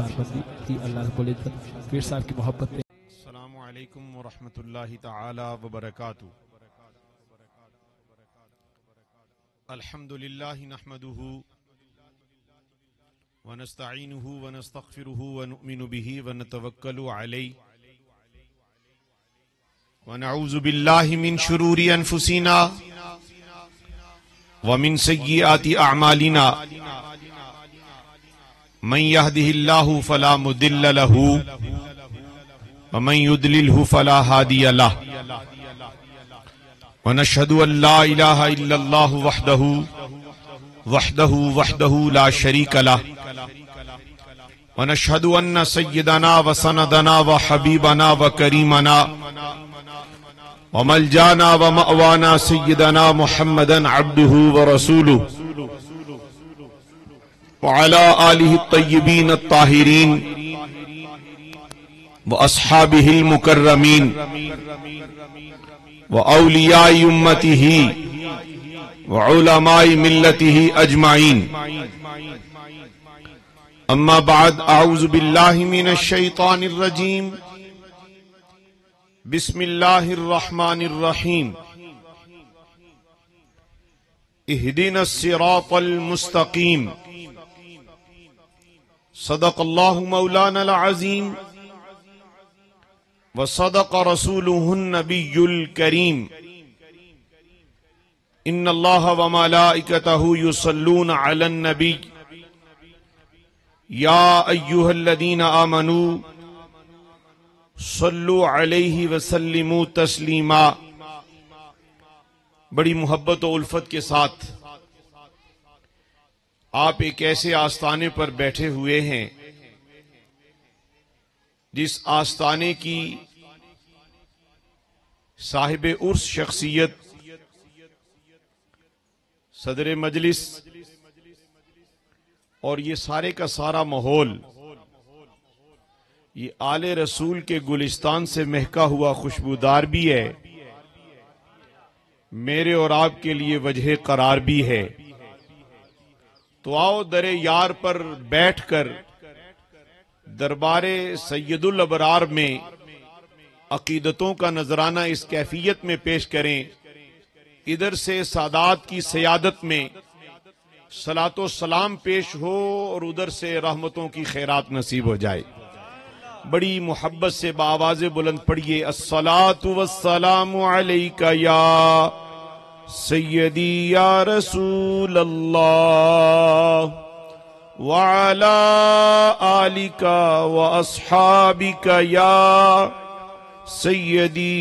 نثار بندی کی اللہ رب العزت پیر صاحب کی محبت میں۔ السلام علیکم ورحمۃ اللہ تعالی وبرکاتہ۔ الحمد للہ نحمده ونستعینه ونستغفره ونؤمن به ونتوکل علیہ ونعوذ باللہ من شرور انفسنا ومن سیئات اعمالنا من يهده الله فلا مضل له ومن يضلله فلا هادي له ونشهد ان لا اله الا الله وحده لا شريك له ونشهد ان سيدنا وسندنا وحبيبنا وكريمنا وملجانا ومأوانا سيدنا محمدا عبده ورسوله وعلى آله الطيبين الطاهرين وأصحابه المكرمين وأولياء أمته وعلماء ملته أجمعين. أما بعد، أعوذ بالله من الشيطان الرجيم. بسم الله الرحمن الرحيم. اهدنا الصراط المستقيم. صدق اللہ مولانا العظیم وصدق رسولہ النبی الکریم. ان اللہ وملائکتہ یصلون علی النبی یا ایہا الذین آمنوا صلوا علیہ وسلموا تسلیما. بڑی محبت و الفت کے ساتھ آپ ایک ایسے آستانے پر بیٹھے ہوئے ہیں جس آستانے کی صاحب عرس شخصیت صدر مجلس اور یہ سارے کا سارا ماحول یہ آل رسول کے گلستان سے مہکا ہوا خوشبودار بھی ہے، میرے اور آپ کے لیے وجہ قرار بھی ہے. تو آؤ در یار پر بیٹھ کر دربار سید الابرار میں عقیدتوں کا نذرانہ اس کیفیت میں پیش کریں. ادھر سے سادات کی سیادت میں صلاۃ و سلام پیش ہو اور ادھر سے رحمتوں کی خیرات نصیب ہو جائے. بڑی محبت سے بآواز بلند پڑھیے الصلاۃ والسلام علیک یا سیدی یا رسول اللہ وعلی آلک واصحابک یا سیدی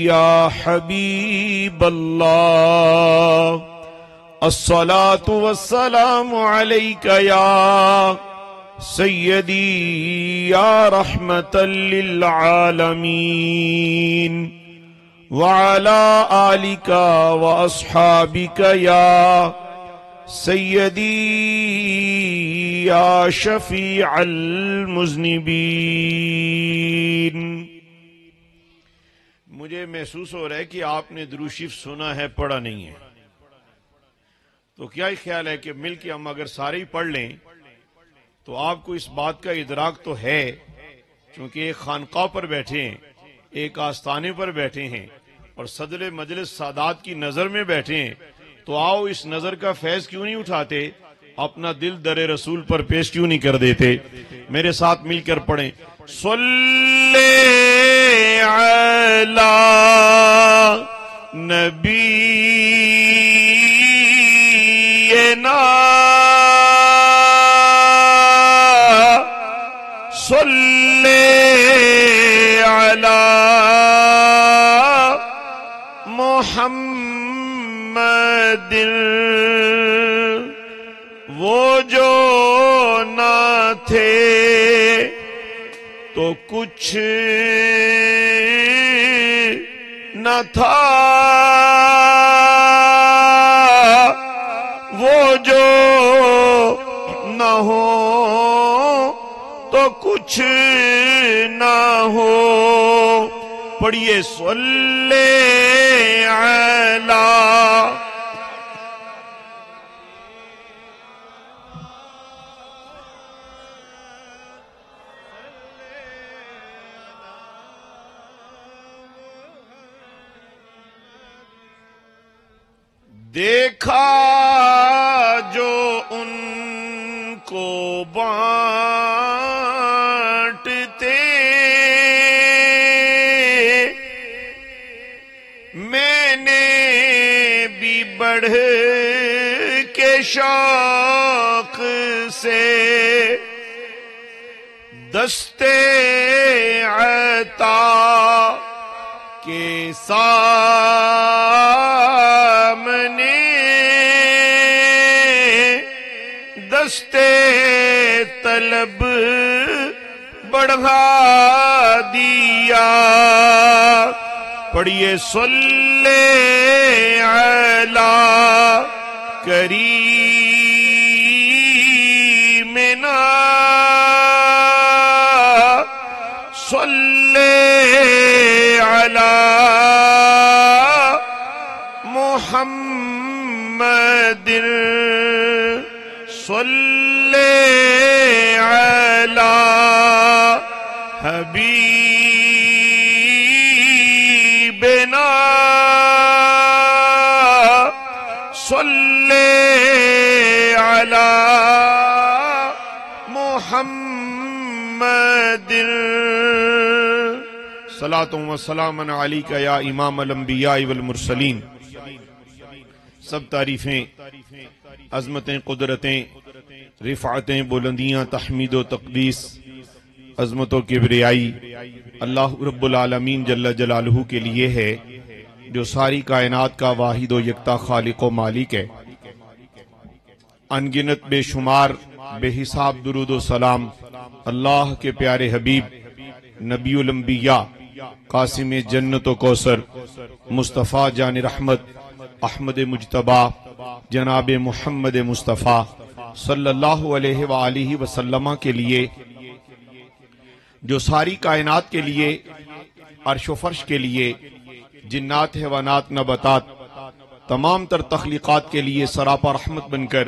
یا حبیب اللہ. الصلاۃ والسلام علیک یا سیدی یا رحمت للعالمین وعلى آلك وأصحابك يا سيدي يا شفيع المذنبين. مجھے محسوس ہو رہا ہے کہ آپ نے درود شریف سنا ہے، پڑھا نہیں ہے. تو کیا خیال ہے کہ مل کے ہم اگر سارے ہی پڑھ لیں تو آپ کو اس بات کا ادراک تو ہے، چونکہ ایک خانقاہ پر بیٹھے ہیں، ایک آستانے پر بیٹھے ہیں اور صدر مجلس سادات کی نظر میں بیٹھے ہیں، تو آؤ اس نظر کا فیض کیوں نہیں اٹھاتے، اپنا دل در رسول پر پیش کیوں نہیں کر دیتے. میرے ساتھ مل کر پڑھیں صلی علی نبینا صلی علی محمد. وہ جو نہ تھے تو کچھ نہ تھا، وہ جو نہ ہو تو کچھ نہ ہو. پڑھیے صلی علی دیکھا جو ان کو بانٹتے میں نے بھی بڑھ کے شوق سے دستے عطا کے سامنے دستے طلب بڑھا دیا. پڑھیے صلی علی کریمنا صلی علی محمد صلی علی حبیبنا صلی علی محمد. صلاۃ و سلام علیک یا امام الانبیاء والمرسلین. سب تعریفیں، عظمتیں، قدرتیں، رفعتیں، بلندیاں، تحمید و تقدیس، عظمت و کبریائی اللہ رب العالمین جل جلالہ کے لیے ہے، جو ساری کائنات کا واحد و یکتا خالق و مالک ہے. انگنت بے شمار بے حساب درود و سلام اللہ کے پیارے حبیب نبی الانبیاء قاسم جنت و کوثر مصطفیٰ جان رحمت احمد مجتبیٰ جناب محمد مصطفیٰ صلی اللہ علیہ وآلہ وسلم کے لیے، جو ساری کائنات کے لیے، عرش و فرش کے لیے، جنات حیوانات نباتات تمام تر تخلیقات کے لیے سراپا رحمت بن کر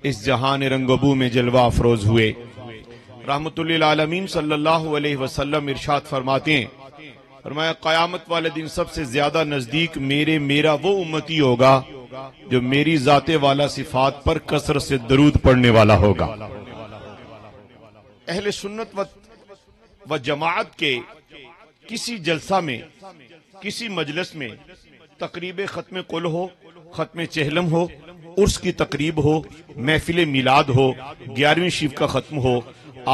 اس جہان رنگبو میں جلوہ افروز ہوئے. رحمت للعالمین صلی اللہ علیہ وسلم ارشاد فرماتے ہیں، فرمایا قیامت والے دن سب سے زیادہ نزدیک میرا وہ امتی ہوگا جو میری ذات والا صفات پر کثرت سے درود پڑھنے والا ہوگا. اہل سنت و جماعت کے کسی جلسہ میں، کسی مجلس میں تقریب ختم قل ہو، ختم چہلم ہو، عرس کی تقریب ہو، محفل میلاد ہو، 11ویں شیف کا ختم ہو،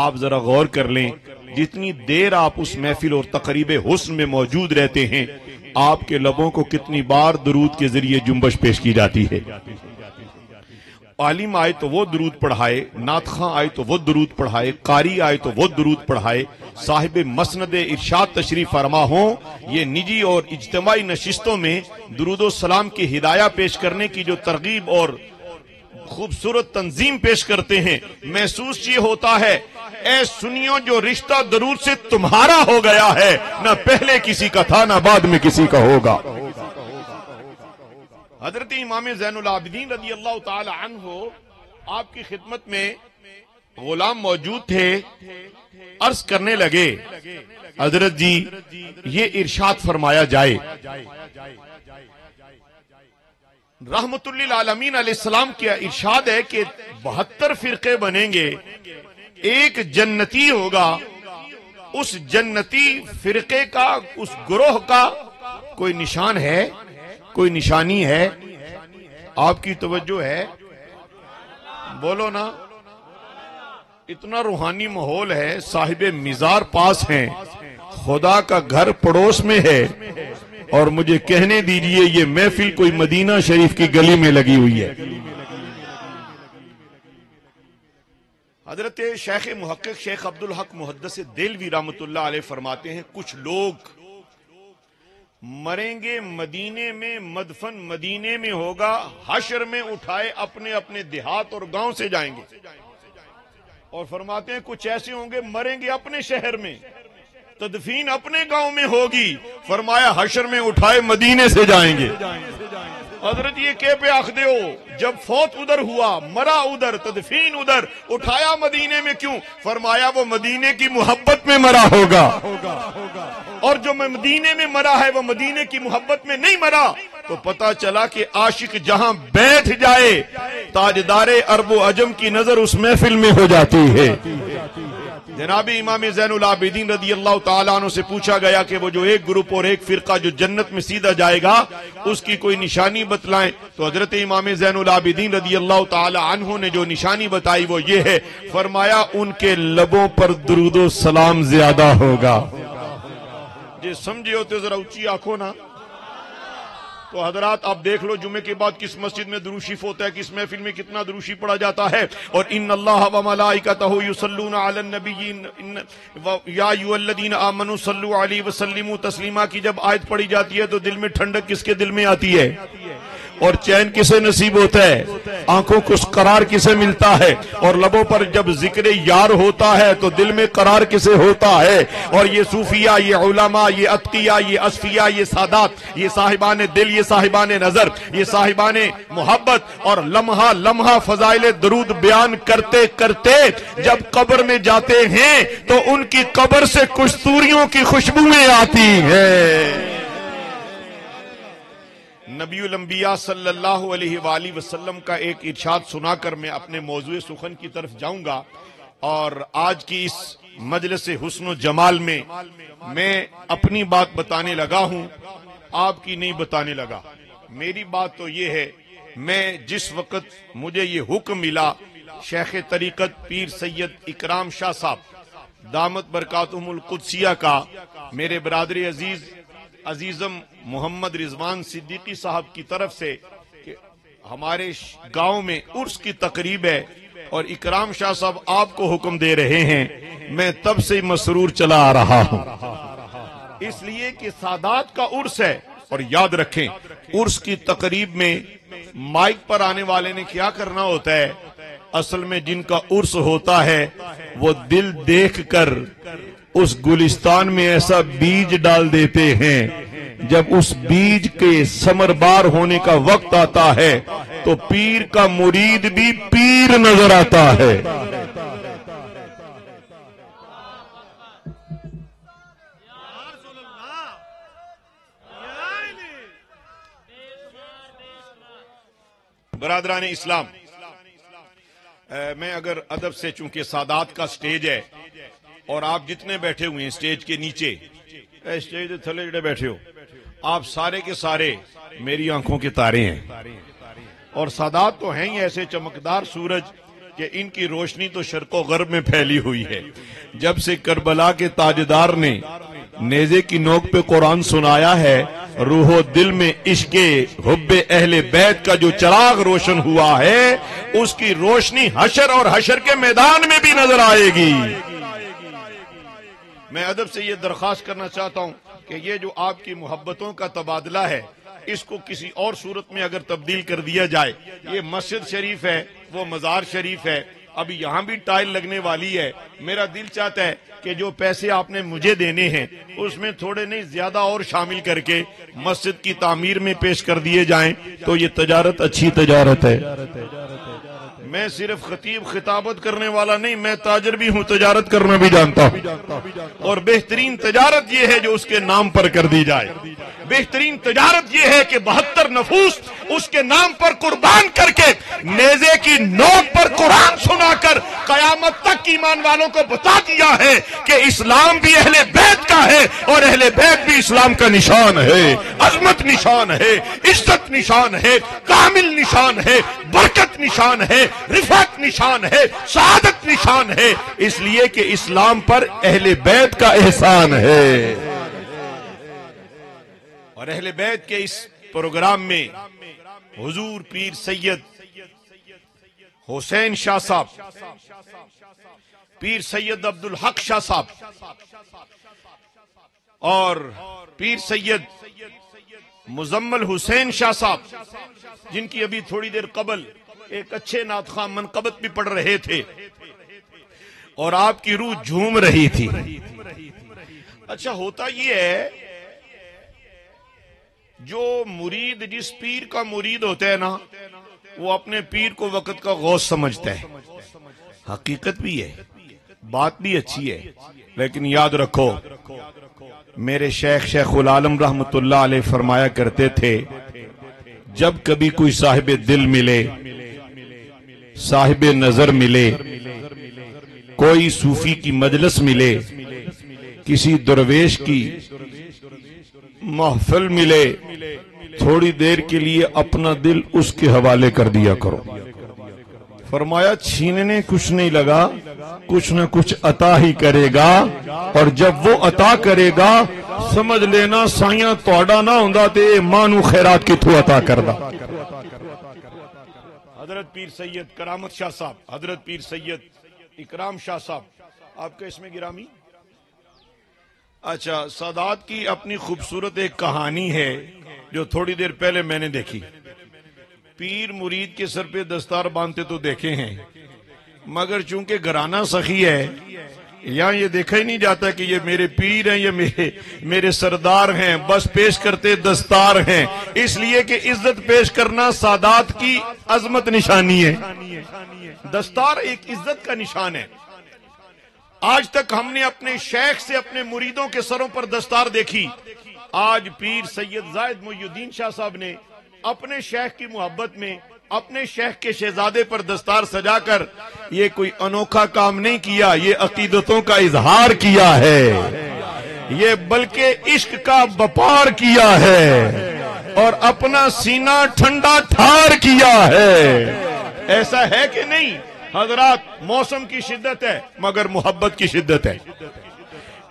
آپ ذرا غور کر لیں جتنی دیر آپ اس محفل اور تقریب حسن میں موجود رہتے ہیں، آپ کے لبوں کو کتنی بار درود کے ذریعے جنبش پیش کی جاتی ہے. عالم آئے تو وہ درود پڑھائے، نعت خواں آئے تو وہ درود پڑھائے، قاری آئے تو وہ درود پڑھائے، صاحب مسند ارشاد تشریف فرما ہوں، یہ نجی اور اجتماعی نشستوں میں درود و سلام کی ہدایہ پیش کرنے کی جو ترغیب اور خوبصورت تنظیم پیش کرتے ہیں، محسوس یہ ہوتا ہے اے سنیوں جو رشتہ درود سے تمہارا ہو گیا ہے، نہ پہلے کسی کا تھا نہ بعد میں کسی کا ہوگا. حضرت امام زین العابدین رضی اللہ تعالی عنہ آپ کی خدمت میں غلام موجود تھے، عرض کرنے لگے حضرت جی یہ ارشاد فرمایا جائے، رحمت للعالمین علیہ السلام کیا ارشاد ہے کہ 72 فرقے بنیں گے، ایک جنتی ہوگا، اس جنتی فرقے کا، اس گروہ کا کوئی نشان ہے، کوئی نشانی ہے؟ آپ کی توجہ ہے؟ بولو نا. اتنا روحانی ماحول ہے، صاحب مزار پاس ہیں، خدا کا گھر پڑوس میں ہے، اور مجھے کہنے دیجئے یہ محفل کوئی مدینہ شریف کی گلی میں لگی ہوئی ہے. حضرت شیخ محقق شیخ عبدالحق محدث دہلوی رحمت اللہ علیہ فرماتے ہیں کچھ لوگ مریں گے مدینے میں، مدفن مدینے میں ہوگا، حشر میں اٹھائے اپنے اپنے دیہات اور گاؤں سے جائیں گے. اور فرماتے ہیں کچھ ایسے ہوں گے مریں گے اپنے شہر میں، تدفین اپنے گاؤں میں ہوگی، فرمایا حشر میں اٹھائے مدینے سے جائیں گے. حضرت یہ کہ پہ آخ دے ہو، جب فوت ادھر ہوا، مرا ادھر، تدفین ادھر، اٹھایا مدینے میں کیوں؟ فرمایا وہ مدینے کی محبت میں مرا ہوگا، اور جو مدینے میں مرا ہے وہ مدینے کی محبت میں نہیں مرا. تو پتہ چلا کہ عاشق جہاں بیٹھ جائے تاجدار عرب و عجم کی نظر اس محفل میں ہو جاتی ہے۔ جناب امام زین العابدین رضی اللہ تعالیٰ عنہ سے پوچھا گیا کہ وہ جو ایک گروپ اور ایک فرقہ جو جنت میں سیدھا جائے گا اس کی کوئی نشانی بتلائیں، تو حضرت امام زین العابدین رضی اللہ تعالیٰ عنہ نے جو نشانی بتائی وہ یہ ہے، فرمایا ان کے لبوں پر درود و سلام زیادہ ہوگا۔ جی سمجھے ہوتے ذرا اونچی آنکھوں نا۔ تو حضرات آپ دیکھ لو جمعے کے بعد کس مسجد میں درود شریف ہوتا ہے، کس محفل میں کتنا درود شریف پڑھا جاتا ہے۔ اور ان اللہ و ملائکتہ یصلون علی النبی یا ایھا الذین آمنوا صلوا علیہ وسلموا تسلیما کی جب آیت پڑھی جاتی ہے تو دل میں ٹھنڈک کس کے دل میں آتی ہے، اور چین کسے نصیب ہوتا ہے، آنکھوں کو قرار کسے ملتا ہے، اور لبوں پر جب ذکر یار ہوتا ہے تو دل میں قرار کسے ہوتا ہے۔ اور یہ صوفیاء، یہ علماء، یہ اتقیاء، یہ اصفیاء، یہ سادات، یہ صاحبان دل، یہ صاحبان نظر، یہ صاحبان محبت، اور لمحہ لمحہ فضائل درود بیان کرتے کرتے جب قبر میں جاتے ہیں تو ان کی قبر سے کستوریوں کی خوشبوئیں آتی ہیں۔ نبی الانبیاء صلی اللہ علیہ وآلہ وسلم کا ایک ارشاد سنا کر میں اپنے موضوع سخن کی طرف جاؤں گا، اور آج کی اس مجلس حسن و جمال میں اپنی بات بتانے لگا ہوں، آپ کی نہیں بتانے لگا۔ میری بات تو یہ ہے، میں جس وقت مجھے یہ حکم ملا شیخ طریقت پیر سید اکرام شاہ صاحب دامت برکاتہم القدسیہ کا، میرے برادر عزیزم محمد رضوان صدیقی صاحب کی طرف سے کہ ہمارے گاؤں میں عرس کی تقریب ہے اور اکرام شاہ صاحب آپ کو حکم دے رہے ہیں، میں تب سے مسرور چلا آ رہا ہوں، اس لیے کہ سادات کا عرس ہے۔ اور یاد رکھیں عرس کی تقریب میں مائک پر آنے والے نے کیا کرنا ہوتا ہے، اصل میں جن کا عرس ہوتا ہے وہ دل دیکھ کر اس گلستان میں ایسا بیج ڈال دیتے ہیں، جب اس بیج کے ثمر بار ہونے کا وقت آتا ہے تو پیر کا مرید بھی پیر نظر آتا ہے۔ برادران اسلام، میں اگر ادب سے، چونکہ سادات کا سٹیج ہے اور آپ جتنے بیٹھے ہوئے ہیں سٹیج کے نیچے، سٹیج تھلے جڑے بیٹھے ہو، آپ سارے کے سارے میری آنکھوں کے تارے ہیں، اور سادات تو ہیں ہی ایسے چمکدار سورج کہ ان کی روشنی تو شرق و غرب میں پھیلی ہوئی ہے۔ جب سے کربلا کے تاجدار نے نیزے کی نوک پہ قرآن سنایا ہے، روح و دل میں عشق حب اہل بیت کا جو چراغ روشن ہوا ہے اس کی روشنی حشر اور حشر کے میدان میں بھی نظر آئے گی۔ میں ادب سے یہ درخواست کرنا چاہتا ہوں کہ یہ جو آپ کی محبتوں کا تبادلہ ہے اس کو کسی اور صورت میں اگر تبدیل کر دیا جائے، یہ مسجد شریف ہے، وہ مزار شریف ہے، ابھی یہاں بھی ٹائل لگنے والی ہے، میرا دل چاہتا ہے کہ جو پیسے آپ نے مجھے دینے ہیں اس میں تھوڑے نہیں زیادہ اور شامل کر کے مسجد کی تعمیر میں پیش کر دیے جائیں تو یہ تجارت اچھی تجارت ہے۔ میں صرف خطیب خطابت کرنے والا نہیں، میں تاجر بھی ہوں، تجارت کرنا بھی جانتا ہوں، اور بہترین تجارت یہ ہے جو اس کے نام پر کر دی جائے۔ بہترین تجارت یہ ہے کہ 72 نفوس اس کے نام پر قربان کر کے نیزے کی نوک پر قرآن سنا کر قیامت تک ایمان والوں کو بتا دیا ہے کہ اسلام بھی اہل بیت کا ہے اور اہل بیت بھی اسلام کا نشان ہے، عظمت نشان ہے، عزت نشان ہے، کامل نشان ہے، برکت نشان ہے، رفعت نشان ہے، سعادت نشان ہے، اس لیے کہ اسلام پر اہل بیت کا احسان ہے۔ اور اہل بیت کے اس پروگرام میں حضور پیر سید حسین شاہ صاحب، پیر سید عبدالحق شاہ صاحب اور پیر سید مزمل حسین شاہ صاحب، جن کی ابھی تھوڑی دیر قبل ایک اچھے نعت خواہ منقبت بھی پڑھ رہے تھے اور آپ کی روح جھوم رہی تھی۔ اچھا ہوتا یہ ہے جو مرید، جس پیر کا مرید ہوتا ہے نا، وہ اپنے پیر کو وقت کا غوث سمجھتا ہے، حقیقت بھی ہے، بات بھی اچھی ہے، لیکن یاد رکھو میرے شیخ العالم رحمت اللہ علیہ فرمایا کرتے تھے جب کبھی کوئی صاحب دل ملے، صاحب نظر ملے، کوئی صوفی کی مجلس ملے، کسی درویش کی محفل ملے، تھوڑی دیر کے لیے اپنا دل اس کے حوالے کر دیا کرو۔ فرمایا چھیننے کچھ نہیں لگا، کچھ نہ کچھ عطا ہی کرے گا، اور جب وہ عطا کرے گا سمجھ لینا سائیاں توڑا نہ ہوندا تے مانو خیرات کی تو عطا کردا۔ حضرت پیر سید کرامت شاہ صاحب، حضرت پیر سید اکرام شاہ صاحب، آپ کا اس میں گرامی؟ اچھا، سادات کی اپنی خوبصورت ایک کہانی ہے جو تھوڑی دیر پہلے میں نے دیکھی۔ پیر مرید کے سر پہ دستار باندھتے تو دیکھے ہیں، مگر چونکہ گھرانہ سخی ہے، یہاں یہ دیکھا ہی نہیں جاتا کہ یہ میرے پیر ہیں، یہ میرے سردار ہیں، بس پیش کرتے دستار ہیں، اس لیے کہ عزت پیش کرنا سادات کی عظمت نشانی ہے۔ دستار ایک عزت کا نشان ہے۔ آج تک ہم نے اپنے شیخ سے اپنے مریدوں کے سروں پر دستار دیکھی، آج پیر سید زاہد محی الدین شاہ صاحب نے اپنے شیخ کی محبت میں اپنے شیخ کے شہزادے پر دستار سجا کر یہ کوئی انوکھا کام نہیں کیا، یہ عقیدتوں کا اظہار کیا ہے، یہ بلکہ عشق کا وپار کیا ہے اور اپنا سینہ ٹھنڈا ٹھار کیا ہے۔ ایسا ہے کہ نہیں حضرات؟ موسم کی شدت ہے مگر محبت کی شدت ہے۔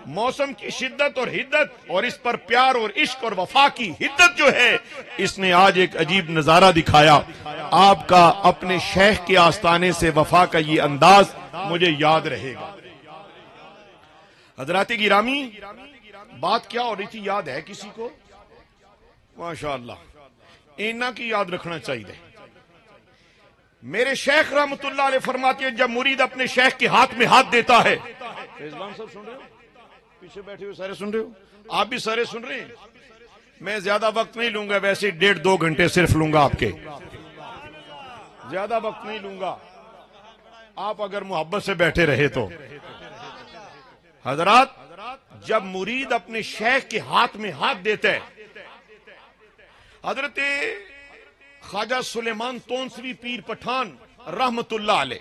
موسم کی شدت اور حدت، اور اس پر پیار اور عشق اور وفا کی حدت جو ہے، اس نے آج ایک عجیب نظارہ دکھایا۔ آپ کا اپنے شیخ کے آستانے سے وفا کا یہ انداز مجھے یاد رہے گا۔ حضرات گرامی، بات کیا ہو رہی تھی یاد ہے کسی کو؟ ماشاءاللہ، اینا کی یاد رکھنا چاہیے۔ میرے شیخ رحمت اللہ علیہ فرماتے ہیں جب مرید اپنے شیخ کے ہاتھ میں ہاتھ دیتا ہے، فیضان صاحب سن رہے ہو؟ پیچھے بیٹھے ہوئے سارے سن رہے ہو؟ آپ بھی سارے سن رہے ہیں؟ میں زیادہ وقت نہیں لوں گا، ویسے 1.5-2 گھنٹے صرف لوں گا آپ کے، زیادہ وقت نہیں لوں گا، آپ اگر محبت سے بیٹھے رہے تو۔ حضرات، جب مرید اپنے شیخ کے ہاتھ میں ہاتھ دیتا ہے، حضرت خواجہ سلیمان تونسوی پیر پٹھان رحمت اللہ علیہ،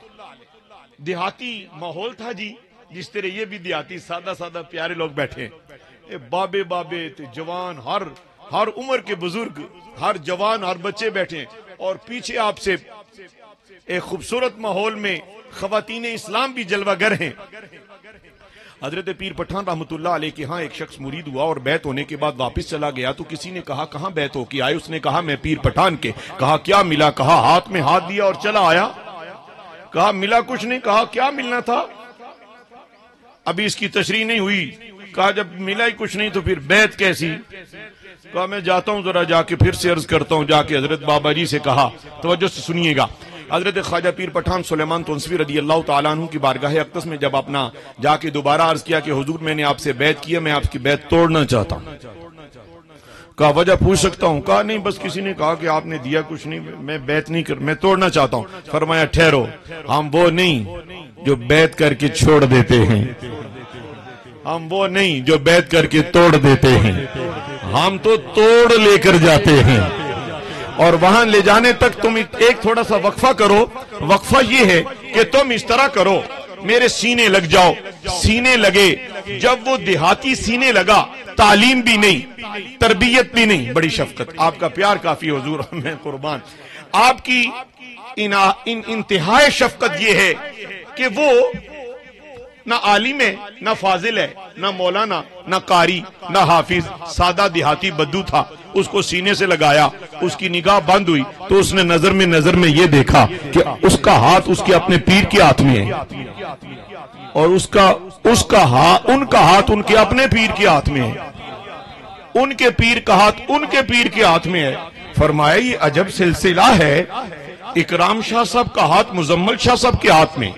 دیہاتی ماحول تھا جی، جس طرح یہ بھی دیہاتی سادہ سادہ پیارے لوگ بیٹھے ہیں، بابے جوان، ہر عمر کے بزرگ، ہر جوان، ہر بچے بیٹھے ہیں، اور پیچھے آپ سے ایک خوبصورت ماحول میں خواتین اسلام بھی جلوہ گر ہیں۔ حضرت پیر پٹھان رحمت اللہ علیہ کے ہاں ایک شخص مرید ہوا اور بیعت ہونے کے بعد واپس چلا گیا، تو کسی نے کہا کہاں بیعت ہو کے آئے؟ اس نے کہا میں پیر پٹھان کے۔ کہا کیا ملا؟ کہا ہاتھ میں ہاتھ دیا اور چلا آیا۔ کہا ملا کچھ نہیں؟ کہا کیا ملنا تھا؟ ابھی اس کی تشریح نہیں ہوئی۔ کہا جب ملا ہی کچھ نہیں تو پھر بیعت کیسی؟ کہا میں جاتا ہوں، ذرا جا کے پھر سے عرض کرتا ہوں۔ جا کے حضرت بابا جی سے کہا، توجہ سے سنیے گا، حضرت خواجہ پیر پٹھان سلیمان تونسوی رضی اللہ تعالیٰ عنہ کی بارگاہ اقدس میں جب اپنا جا کے دوبارہ عرض کیا کہ حضور میں نے آپ سے بیعت کیا، میں آپ کی بیعت توڑنا چاہتا ہوں۔ کہا وجہ پوچھ سکتا ہوں؟ کہا نہیں، بس کسی نے کہا کہ آپ نے دیا کچھ نہیں، میں بیعت نہیں کر، میں توڑنا چاہتا ہوں۔ فرمایا ٹھہرو، ہم وہ نہیں جو بیعت کر کے چھوڑ دیتے ہیں، ہم وہ نہیں جو بیعت کر کے توڑ دیتے ہیں، ہم تو توڑ لے کر جاتے ہیں، اور وہاں لے جانے تک تم ایک تھوڑا سا وقفہ کرو۔ وقفہ یہ ہے کہ تم اس طرح کرو، میرے سینے لگ جاؤ۔ سینے لگے، جب وہ دیہاتی سینے لگا، تعلیم بھی نہیں، تربیت بھی نہیں، بڑی شفقت، آپ کا پیار کافی حضور، میں قربان۔ آپ کی انتہائی شفقت یہ ہے کہ وہ نہ عالم ہے، نہ فاضل ہے، نہ مولانا، نہ قاری، نہ حافظ، سادہ دیہاتی بدو تھا۔ اس کو سینے سے لگایا، اس کی نگاہ بند ہوئی تو اس نے نظر میں یہ دیکھا کہ اس کا ہاتھ اس کے اپنے پیر کے ہاتھ میں ہے، اور ان کا ہاتھ ان کے اپنے پیر کے ہاتھ میں ہے، ان کے پیر کا ہاتھ ان کے پیر کے ہاتھ میں ہے۔ فرمایا یہ عجب سلسلہ ہے، اکرام شاہ صاحب کا ہاتھ مزمل شاہ صاحب کے ہاتھ میں،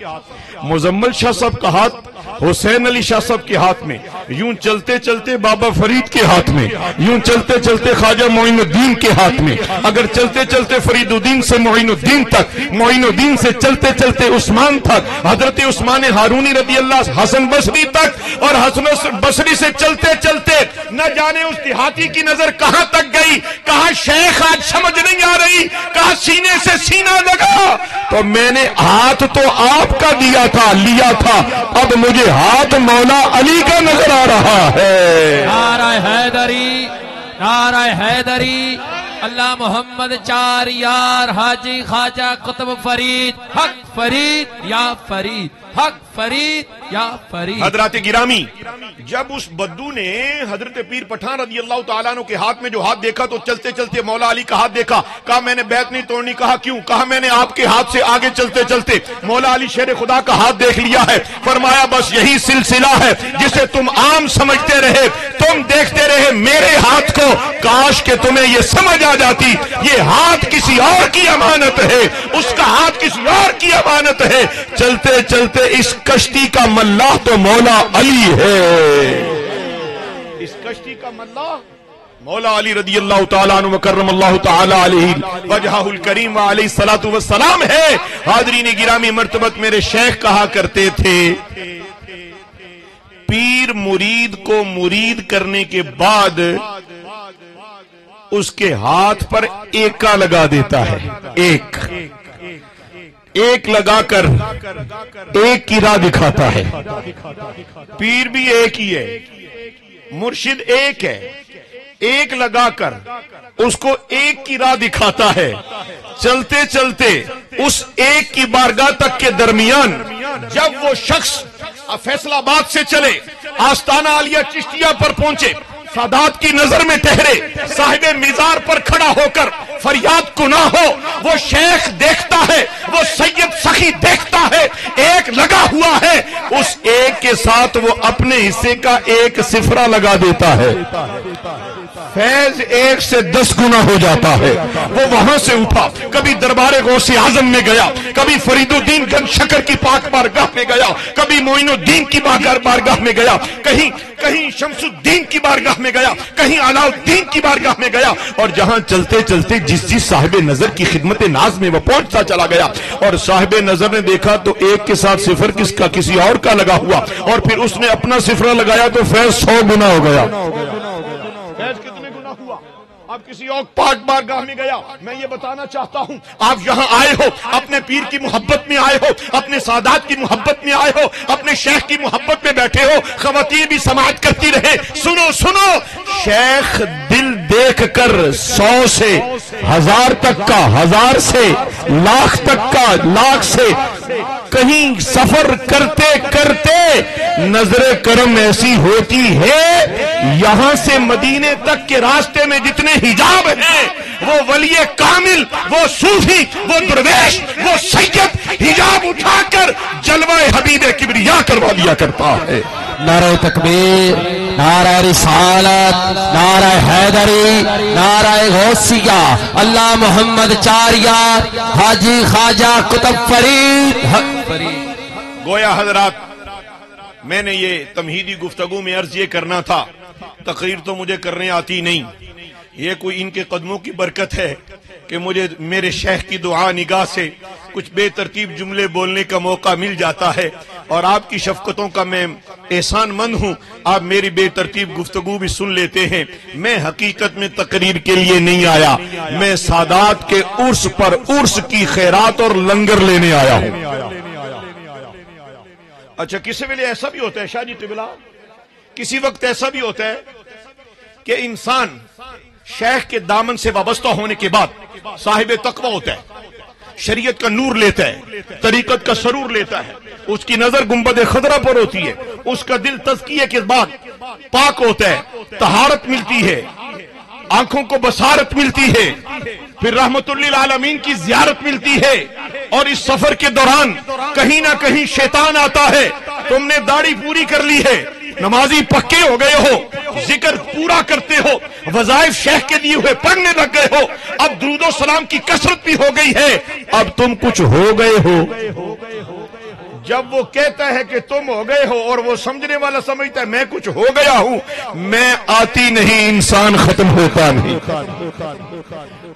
مزمل شاہ صاحب کا ہاتھ حسین علی شاہ صاحب کے ہاتھ میں، یوں چلتے چلتے بابا فرید کے ہاتھ میں، یوں چلتے چلتے خواجہ معین الدین کے ہاتھ میں، اگر چلتے چلتے فرید الدین سے معین الدین تک، معین الدین سے چلتے چلتے عثمان تک، حضرت عثمان ہارونی رضی اللہ، حسن بصری تک، اور حسن بصری سے چلتے چلتے نہ جانے اس دیہاتی کی نظر کہاں تک گئی، کہا شیخ آج سمجھ نہیں آ رہی، کہا سینے سے سینہ لگا، تو میں نے ہاتھ تو آپ کا دیا تھا، لیا تھا، اب مجھے ہاتھ مولا علی کا نظر آ رہا ہے۔ نعرہ حیدری، نعرہ حیدری، اللہ محمد چار یار، حاجی خواجہ قطب فرید، حق فرید یا فرید، حق فرید یا فرید۔ حضرات گرامی، جب اس بدو نے حضرت پیر پٹھان رضی اللہ تعالیٰ عنہ کے ہاتھ میں جو ہاتھ دیکھا تو چلتے چلتے مولا علی کا ہاتھ دیکھا، کہا میں نے بیعت نہیں توڑنی، کہا کیوں، کہا میں نے آپ کے ہاتھ سے آگے چلتے چلتے مولا علی شیر خدا کا ہاتھ دیکھ لیا ہے، فرمایا بس یہی سلسلہ ہے جسے تم عام سمجھتے رہے، تم دیکھتے رہے میرے ہاتھ کو، کاش کہ تمہیں یہ سمجھ آ جاتی یہ ہاتھ کسی اور کی امانت ہے، اس کا ہاتھ کسی اور کی امانت ہے۔ چلتے چلتے اس کشتی کا ملاح تو مولا علی ہے، اس کشتی کا ملاح مولا علی رضی اللہ تعالیٰ عنہ وکرم اللہ تعالیٰ علیہ وجہہ الکریم وعلیہ الصلاۃ والسلام ہے۔ حاضرین گرامی، مرتبت میرے شیخ کہا کرتے تھے پیر مرید کو مرید کرنے کے بعد اس کے ہاتھ پر ایکا لگا دیتا ہے، ایک لگا کر ایک کی راہ دکھاتا ہے۔ پیر بھی ایک ہی ہے، مرشد ایک ہے، ایک لگا کر اس کو ایک کی راہ دکھاتا ہے۔ چلتے چلتے اس ایک کی بارگاہ تک کے درمیان جب وہ شخص فیصل آباد سے چلے، آستانہ عالیہ چشتیہ پر پہنچے، سادات کی نظر میں ٹھہرے، صاحب میزار پر کھڑا ہو کر فریاد کنا ہو، وہ شیخ دیکھتا ہے، وہ سید سخی دیکھتا ہے، ایک لگا ہوا ہے، اس ایک کے ساتھ وہ اپنے حصے کا ایک صفرہ لگا دیتا ہے، فیض ایک سے 10 گنا ہو جاتا ہے۔ وہ وہاں سے اٹھا، کبھی دربار غوث اعظم میں گیا، کبھی فرید الدین گنج شکر کی پاک بارگاہ میں گیا، کبھی معین الدین کی بارگاہ میں گیا، کہیں شمس الدین کی بارگاہ میں گیا، کہیں علاء الدین کی بارگاہ میں گیا، اور جہاں چلتے چلتے جس صاحب نظر کی خدمت ناز میں وہ پہنچتا چلا گیا، اور صاحب نظر نے دیکھا تو ایک کے ساتھ صفر کس کا کسی اور کا لگا ہوا، اور پھر اس نے اپنا صفرہ لگایا تو فیض 100 گنا ہو گیا۔ فیض کتنے گنا ہوا؟ آپ کسی اور پاک بارگاہ میں گیا۔ میں یہ بتانا چاہتا ہوں، آپ یہاں آئے ہو، اپنے پیر کی محبت میں آئے ہو، اپنے سادات کی محبت میں آئے ہو، اپنے شیخ کی محبت میں بیٹھے ہو، خواتین بھی سماعت کرتی رہے۔ سنو، شیخ دل دیکھ کر 100 سے 1000 تک کا، 1000 سے لاکھ تک کا، لاکھ سے کہیں سفر کرتے کرتے نظر کرم ایسی ہوتی ہے، یہاں سے مدینے تک کے راستے میں جتنے حجاب ہیں، وہ ولی کامل، وہ صوفی، وہ درویش، وہ سید حجاب اٹھا کر جلوہ حبیب کبریا کروا دیا کرتا ہے۔ نعرہ تکبیر، نعرہ رسالت، نعرہ حیدری، نعرہ غوثیہ، اللہ محمد چار یار، حاجی خواجہ قطب فرید، حق فرید۔ گویا حضرات، میں نے یہ تمہیدی گفتگو میں عرض یہ کرنا تھا، تقریر تو مجھے کرنے آتی نہیں، یہ کوئی ان کے قدموں کی برکت ہے کہ مجھے میرے شیخ کی دعا نگاہ سے کچھ بے ترتیب جملے بولنے کا موقع مل جاتا ہے، اور آپ کی شفقتوں کا میں احسان مند ہوں، آپ میری بے ترتیب گفتگو بھی سن لیتے ہیں۔ میں حقیقت میں تقریر کے لیے نہیں آیا، میں سادات کے عرس پر عرس کی خیرات اور لنگر لینے آیا ہوں۔ اچھا، کسی ویلے ایسا بھی ہوتا ہے شاہ جی قبلہ، کسی وقت ایسا بھی ہوتا ہے کہ انسان شیخ کے دامن سے وابستہ ہونے کے بعد صاحب تقوی ہوتا ہے، شریعت کا نور لیتا ہے، طریقت کا سرور لیتا ہے، اس کی نظر گنبد خضرا پر ہوتی ہے، اس کا دل تزکیے کے بعد پاک ہوتا ہے، طہارت ملتی ہے، آنکھوں کو بصارت ملتی ہے، پھر رحمت للعالمین کی زیارت ملتی ہے، اور اس سفر کے دوران کہیں نہ کہیں شیطان آتا ہے، تم نے داڑھی پوری کر لی ہے، نمازی پکے ہو گئے ہو، ذکر پورا کرتے ہو، وظائف شیخ کے دیے ہوئے پڑھنے لگ گئے ہو، اب درود و سلام کی کثرت بھی ہو گئی ہے، اب تم کچھ ہو گئے ہو۔ جب وہ کہتا ہے کہ تم ہو گئے ہو اور وہ سمجھنے والا سمجھتا ہے میں کچھ ہو گیا ہوں، میں آتی نہیں، انسان ختم ہوتا نہیں۔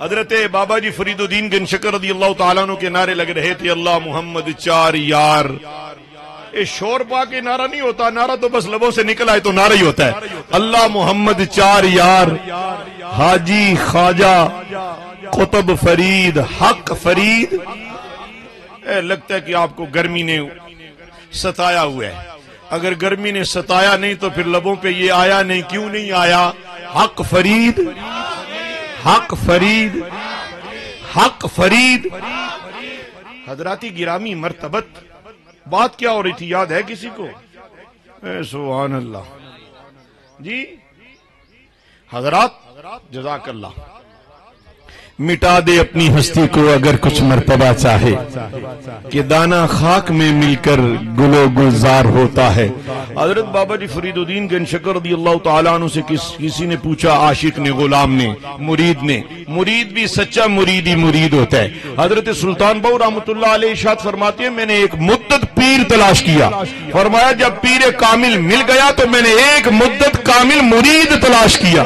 حضرت بابا جی فرید الدین گنج شکر رضی اللہ تعالیٰ عنہ کے نعرے لگ رہے تھے، اللہ محمد چار یار۔ یہ شور پا کے نعرہ نہیں ہوتا، نعرہ تو بس لبوں سے نکل آئے تو نعرہ ہی ہوتا ہے۔ اللہ محمد چار یار، حاجی خواجہ قطب فرید حق فرید۔ لگتا ہے کہ آپ کو گرمی نے ستایا ہوا ہے، اگر گرمی نے ستایا نہیں تو پھر لبوں پہ یہ آیا نہیں، کیوں نہیں آیا؟ حق فرید حق فرید حق فرید۔ حضراتی گرامی مرتبت، بات کیا ہو رہی تھی یاد ہے کسی کو؟ سبحان اللہ جی حضرات، جزاک اللہ۔ مٹا دے اپنی ہستی کو اگر کچھ مرتبہ چاہے، کہ دانہ خاک میں مل کر گل و گلزار ہوتا ہے۔ حضرت بابا جی فرید الدین گنج شکر رضی اللہ تعالیٰ عنہ سے کسی نے پوچھا، عاشق نے، غلام نے، مرید نے، مرید بھی سچا مرید ہی مرید ہوتا ہے۔ حضرت سلطان بہو رحمۃ اللہ علیہ ارشاد فرماتے ہیں، میں نے ایک مدت پیر تلاش کیا، فرمایا جب پیر کامل مل گیا تو میں نے ایک مدت کامل مرید تلاش کیا۔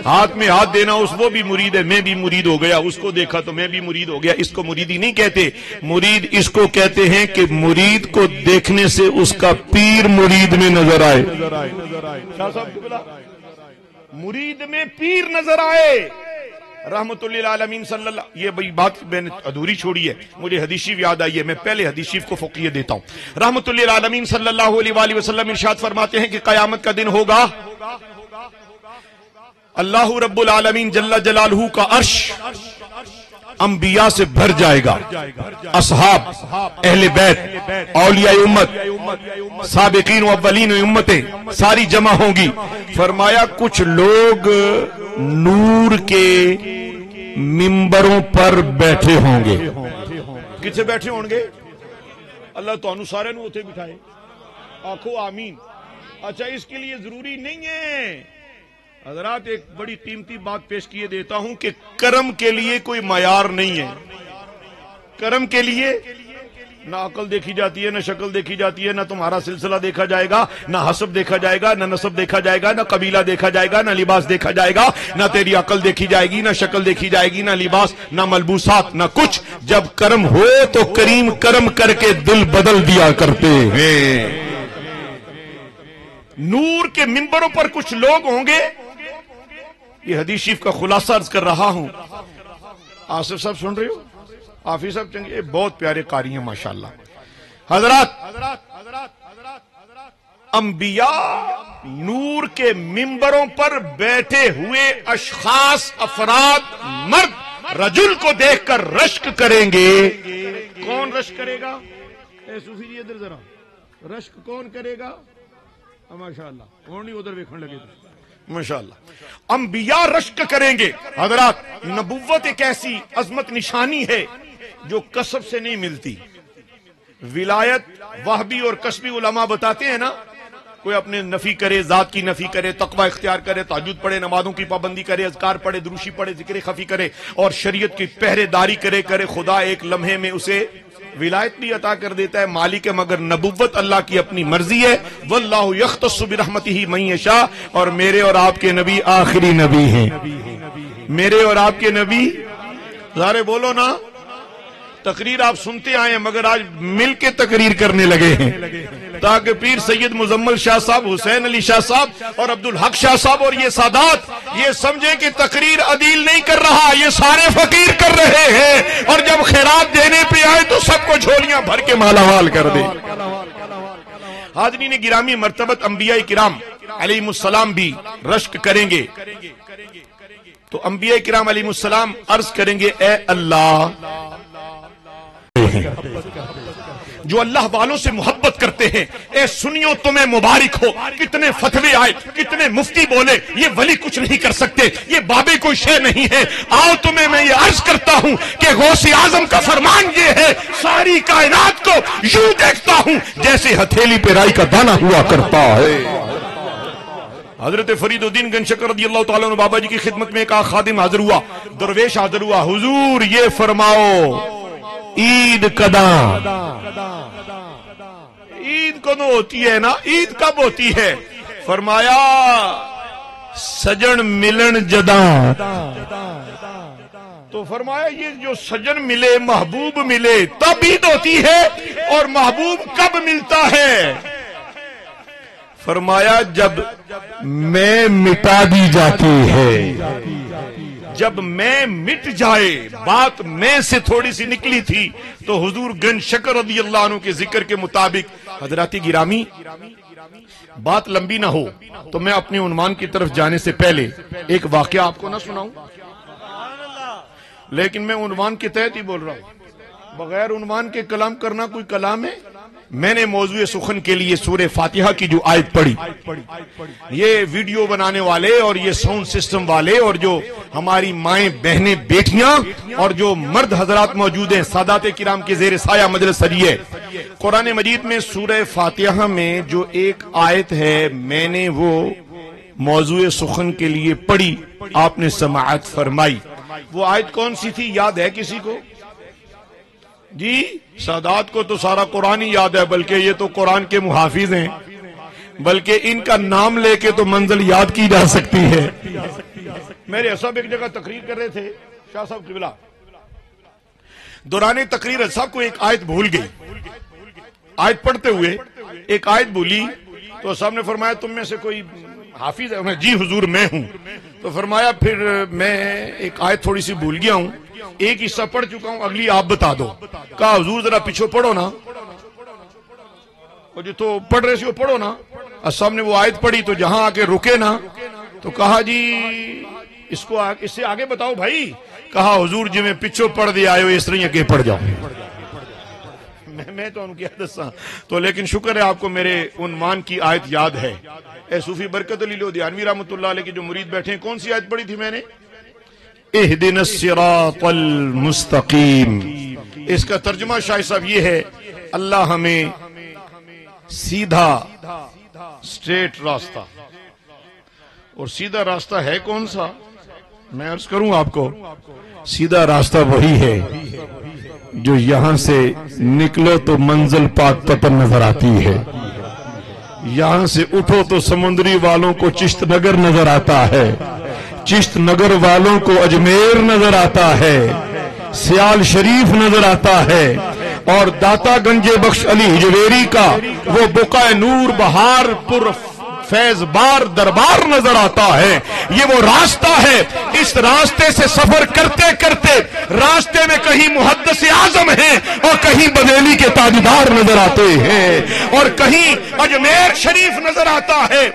ہاتھ میں ہاتھ دینا، اس وہ بھی مرید ہے، میں بھی مرید ہو گیا، اس کو دیکھا تو میں بھی مرید ہو گیا۔ اس کو مریدی نہیں کہتے، مرید اس کو کہتے ہیں کہ مرید کو دیکھنے سے اس کا پیر مرید میں نظر آئے۔ شاہ صاحب مرید میں پیر نظر آئے۔ رحمت اللہ عالمین صلی اللہ، یہ بھئی بات میں نے ادھوری چھوڑی ہے، مجھے حدیث شریف یاد آئی ہے، میں پہلے حدیث شریف کو فقیہ دیتا ہوں۔ رحمت اللہ عالمین صلی اللہ علیہ وآلہ وسلم ارشاد فرماتے ہیں کہ قیامت کا دن ہوگا، اللہ رب العالمین جل جلالہ کا عرش انبیاء سے بھر جائے گا، اصحاب، اہل بیت، اولیاء امت، سابقین و اولین امتیں ساری جمع ہوں گی۔ فرمایا کچھ لوگ نور کے ممبروں پر بیٹھے ہوں گے۔ کتنے بیٹھے ہوں گے؟ اللہ تو انو سارے نو اتھے بٹھائے، آنکھو آمین۔ اچھا اس کے لیے ضروری نہیں ہے حضرات، ایک بڑی قیمتی بات پیش کیے دیتا ہوں کہ کرم کے لیے کوئی معیار نہیں ہے۔ کرم کے لیے نہ عقل دیکھی جاتی ہے، نہ شکل دیکھی جاتی ہے، نہ تمہارا سلسلہ دیکھا جائے گا، نہ حسب دیکھا جائے گا، نہ نسب دیکھا جائے گا، نہ قبیلہ دیکھا جائے گا، نہ لباس دیکھا جائے گا، نہ تیری عقل دیکھی جائے گی، نہ شکل دیکھی جائے گی، نہ لباس، نہ ملبوسات، نہ کچھ۔ جب کرم ہو تو کریم کرم کر کے دل بدل دیا کرتے ہیں۔ نور کے ممبروں پر کچھ لوگ ہوں گے، یہ حدیث شریف کا خلاصہ عرض کر رہا ہوں۔ آصف صاحب سن رہے ہو؟ حافظ صاحب چنگے، بہت پیارے قاری ہیں ماشاءاللہ۔ حضرات انبیاء نور کے ممبروں پر بیٹھے ہوئے اشخاص، افراد، مرد، رجل کو دیکھ کر رشک کریں گے۔ کون رشک کرے گا؟ اے صوفی جی ادھر ذرا، رشک کون کرے گا؟ ماشاءاللہ کون نہیں ادھر ویکھن لگے ماشاءاللہ۔ انبیاء رشک کریں گے۔ حضرات نبوت ایک ایسی عظمت نشانی ہے جو کسب سے نہیں ملتی۔ ولایت وہبی اور کسبی علماء بتاتے ہیں نا، کوئی اپنے نفی کرے، ذات کی نفی کرے، تقوی اختیار کرے، تہجد پڑھے، نمازوں کی پابندی کرے، اذکار پڑھے، دروشی پڑھے، ذکر خفی کرے اور شریعت کی پہرے داری کرے، خدا ایک لمحے میں اسے ولایت بھی عطا کر دیتا ہے، مالک ہے، مگر نبوت اللہ کی اپنی مرضی ہے۔ واللہ یختص برحمتہ من یشاء، اور میرے اور آپ کے نبی آخری نبی ہیں۔ میرے اور آپ کے نبی، ذرا بولو نا، تقریر آپ سنتے آئے ہیں مگر آج مل کے تقریر کرنے لگے ہیں، تاکہ پیر سید مزمل شاہ صاحب، حسین علی شاہ صاحب اور عبدالحق شاہ صاحب اور یہ سادات یہ سمجھیں کہ تقریر عدیل نہیں کر رہا، یہ سارے فقیر کر رہے ہیں، اور جب خیرات دینے پہ آئے تو سب کو جھولیاں بھر کے مالا مال کر دے۔ حاضرین گرامی مرتبت انبیاء کرام علیہ السلام بھی رشک کریں گے، تو انبیاء کرام علیہ السلام عرض کریں گے، اے اللہ، جو اللہ والوں سے محبت کرتے ہیں، اے سنیو تمہیں مبارک ہو۔ کتنے فتوے آئے، کتنے مفتی بولے، یہ ولی کچھ نہیں کر سکتے، یہ بابے کوئی شے نہیں ہے۔ آؤ تمہیں میں یہ عرض کرتا ہوں کہ غوث اعظم کا فرمان یہ ہے، ساری کائنات کو یوں دیکھتا ہوں جیسے ہتھیلی پہ رائی کا دانہ ہوا کرتا ہے۔ حضرت فرید الدین گنج شکر رضی اللہ تعالیٰ عنہ بابا جی کی خدمت میں ایک خادم حاضر ہوا، درویش حاضر ہوا، حضور یہ فرماؤ عید کداں؟ عید کدو ہوتی ہے نا، عید کب ہوتی ہے؟ فرمایا سجن ملن جداں، تو فرمایا یہ جو سجن ملے، محبوب ملے تب عید ہوتی ہے، اور محبوب کب ملتا ہے؟ فرمایا جب میں مٹا دی جاتی ہے، جب میں مٹ جائے، بات میں سے تھوڑی سی نکلی تھی تو حضور گن شکر رضی اللہ عنہ کے ذکر کے مطابق، حضرات گرامی بات لمبی نہ ہو تو میں اپنے عنوان کی طرف جانے سے پہلے ایک واقعہ آپ کو نہ سناؤں، لیکن میں عنوان کے تحت ہی بول رہا ہوں، بغیر عنوان کے کلام کرنا کوئی کلام ہے؟ میں نے موضوع سخن کے لیے سورہ فاتحہ کی جو آیت پڑھی، یہ ویڈیو بنانے والے اور یہ ساؤنڈ سسٹم والے اور جو ہماری مائیں بہنیں بیٹیاں اور جو مرد حضرات موجود ہیں سادات کرام کے زیر سایہ مجلس سجیہ، قرآن مجید میں سورہ فاتحہ میں جو ایک آیت ہے میں نے وہ موضوع سخن کے لیے پڑھی، آپ نے سماعت فرمائی۔ وہ آیت کون سی تھی، یاد ہے کسی کو؟ جی سادات کو تو سارا قرآن ہی یاد ہے، بلکہ یہ تو قرآن کے محافظ ہیں، بلکہ ان کا نام لے کے تو منزل یاد کی جا سکتی ہے۔ میرے صاحب ایک جگہ تقریر کر رہے تھے، شاہ صاحب قبلہ، دوران تقریر صاحب کو ایک آیت بھول گئی، آیت پڑھتے ہوئے ایک آیت بھولی تو صاحب نے فرمایا تم میں سے کوئی حافظ ہے؟ جی حضور میں ہوں۔ تو فرمایا پھر میں ایک آیت تھوڑی سی بھول گیا ہوں، ایک حصہ پڑھ چکا ہوں، اگلی آپ بتا دو۔ کہا حضور ذرا پیچھے پڑھو نا، جو تو پڑھ رہے سی وہ پڑھو نا۔ صاحب نے وہ آیت پڑھی تو جہاں آ کے رکے نا تو کہا جی اس سے آگے بتاؤ بھائی۔ کہا حضور جی میں پیچھے پڑھ دیا آئے ہو اس طرح کے پڑھ جاؤ، میں تو ان کی حدثاں تو، لیکن شکر ہے آپ کو میرے عنوان کی آیت یاد ہے۔ اے صوفی برکت علی لودھیانوی رحمۃ اللہ علیہ کے جو مرید بیٹھے ہیں، کون سی آیت پڑھی تھی میں نے؟ اہدنا الصراط المستقیم۔ اس کا ترجمہ شاہ صاحب یہ ہے، اللہ ہمیں سیدھا سٹریٹ راستہ، اور سیدھا راستہ ہے کون سا؟ میں عرض کروں آپ کو، سیدھا راستہ وہی ہے جو یہاں سے نکلو تو منزل پاک پتن نظر آتی ہے، یہاں سے اٹھو تو سمندری والوں کو چشت نگر نظر آتا ہے، چشت نگر والوں کو اجمیر نظر آتا ہے، سیال شریف نظر آتا ہے، اور داتا گنج بخش علی ہجویری کا وہ بقع نور بہار پر فیض بار دربار نظر آتا ہے۔ یہ وہ راستہ ہے، اس راستے سے سفر کرتے کرتے راستے میں کہیں محدث اعظم ہیں اور کہیں بریلی کے تاجدار نظر آتے ہیں، اور کہیں اجمیر شریف نظر آتا ہے،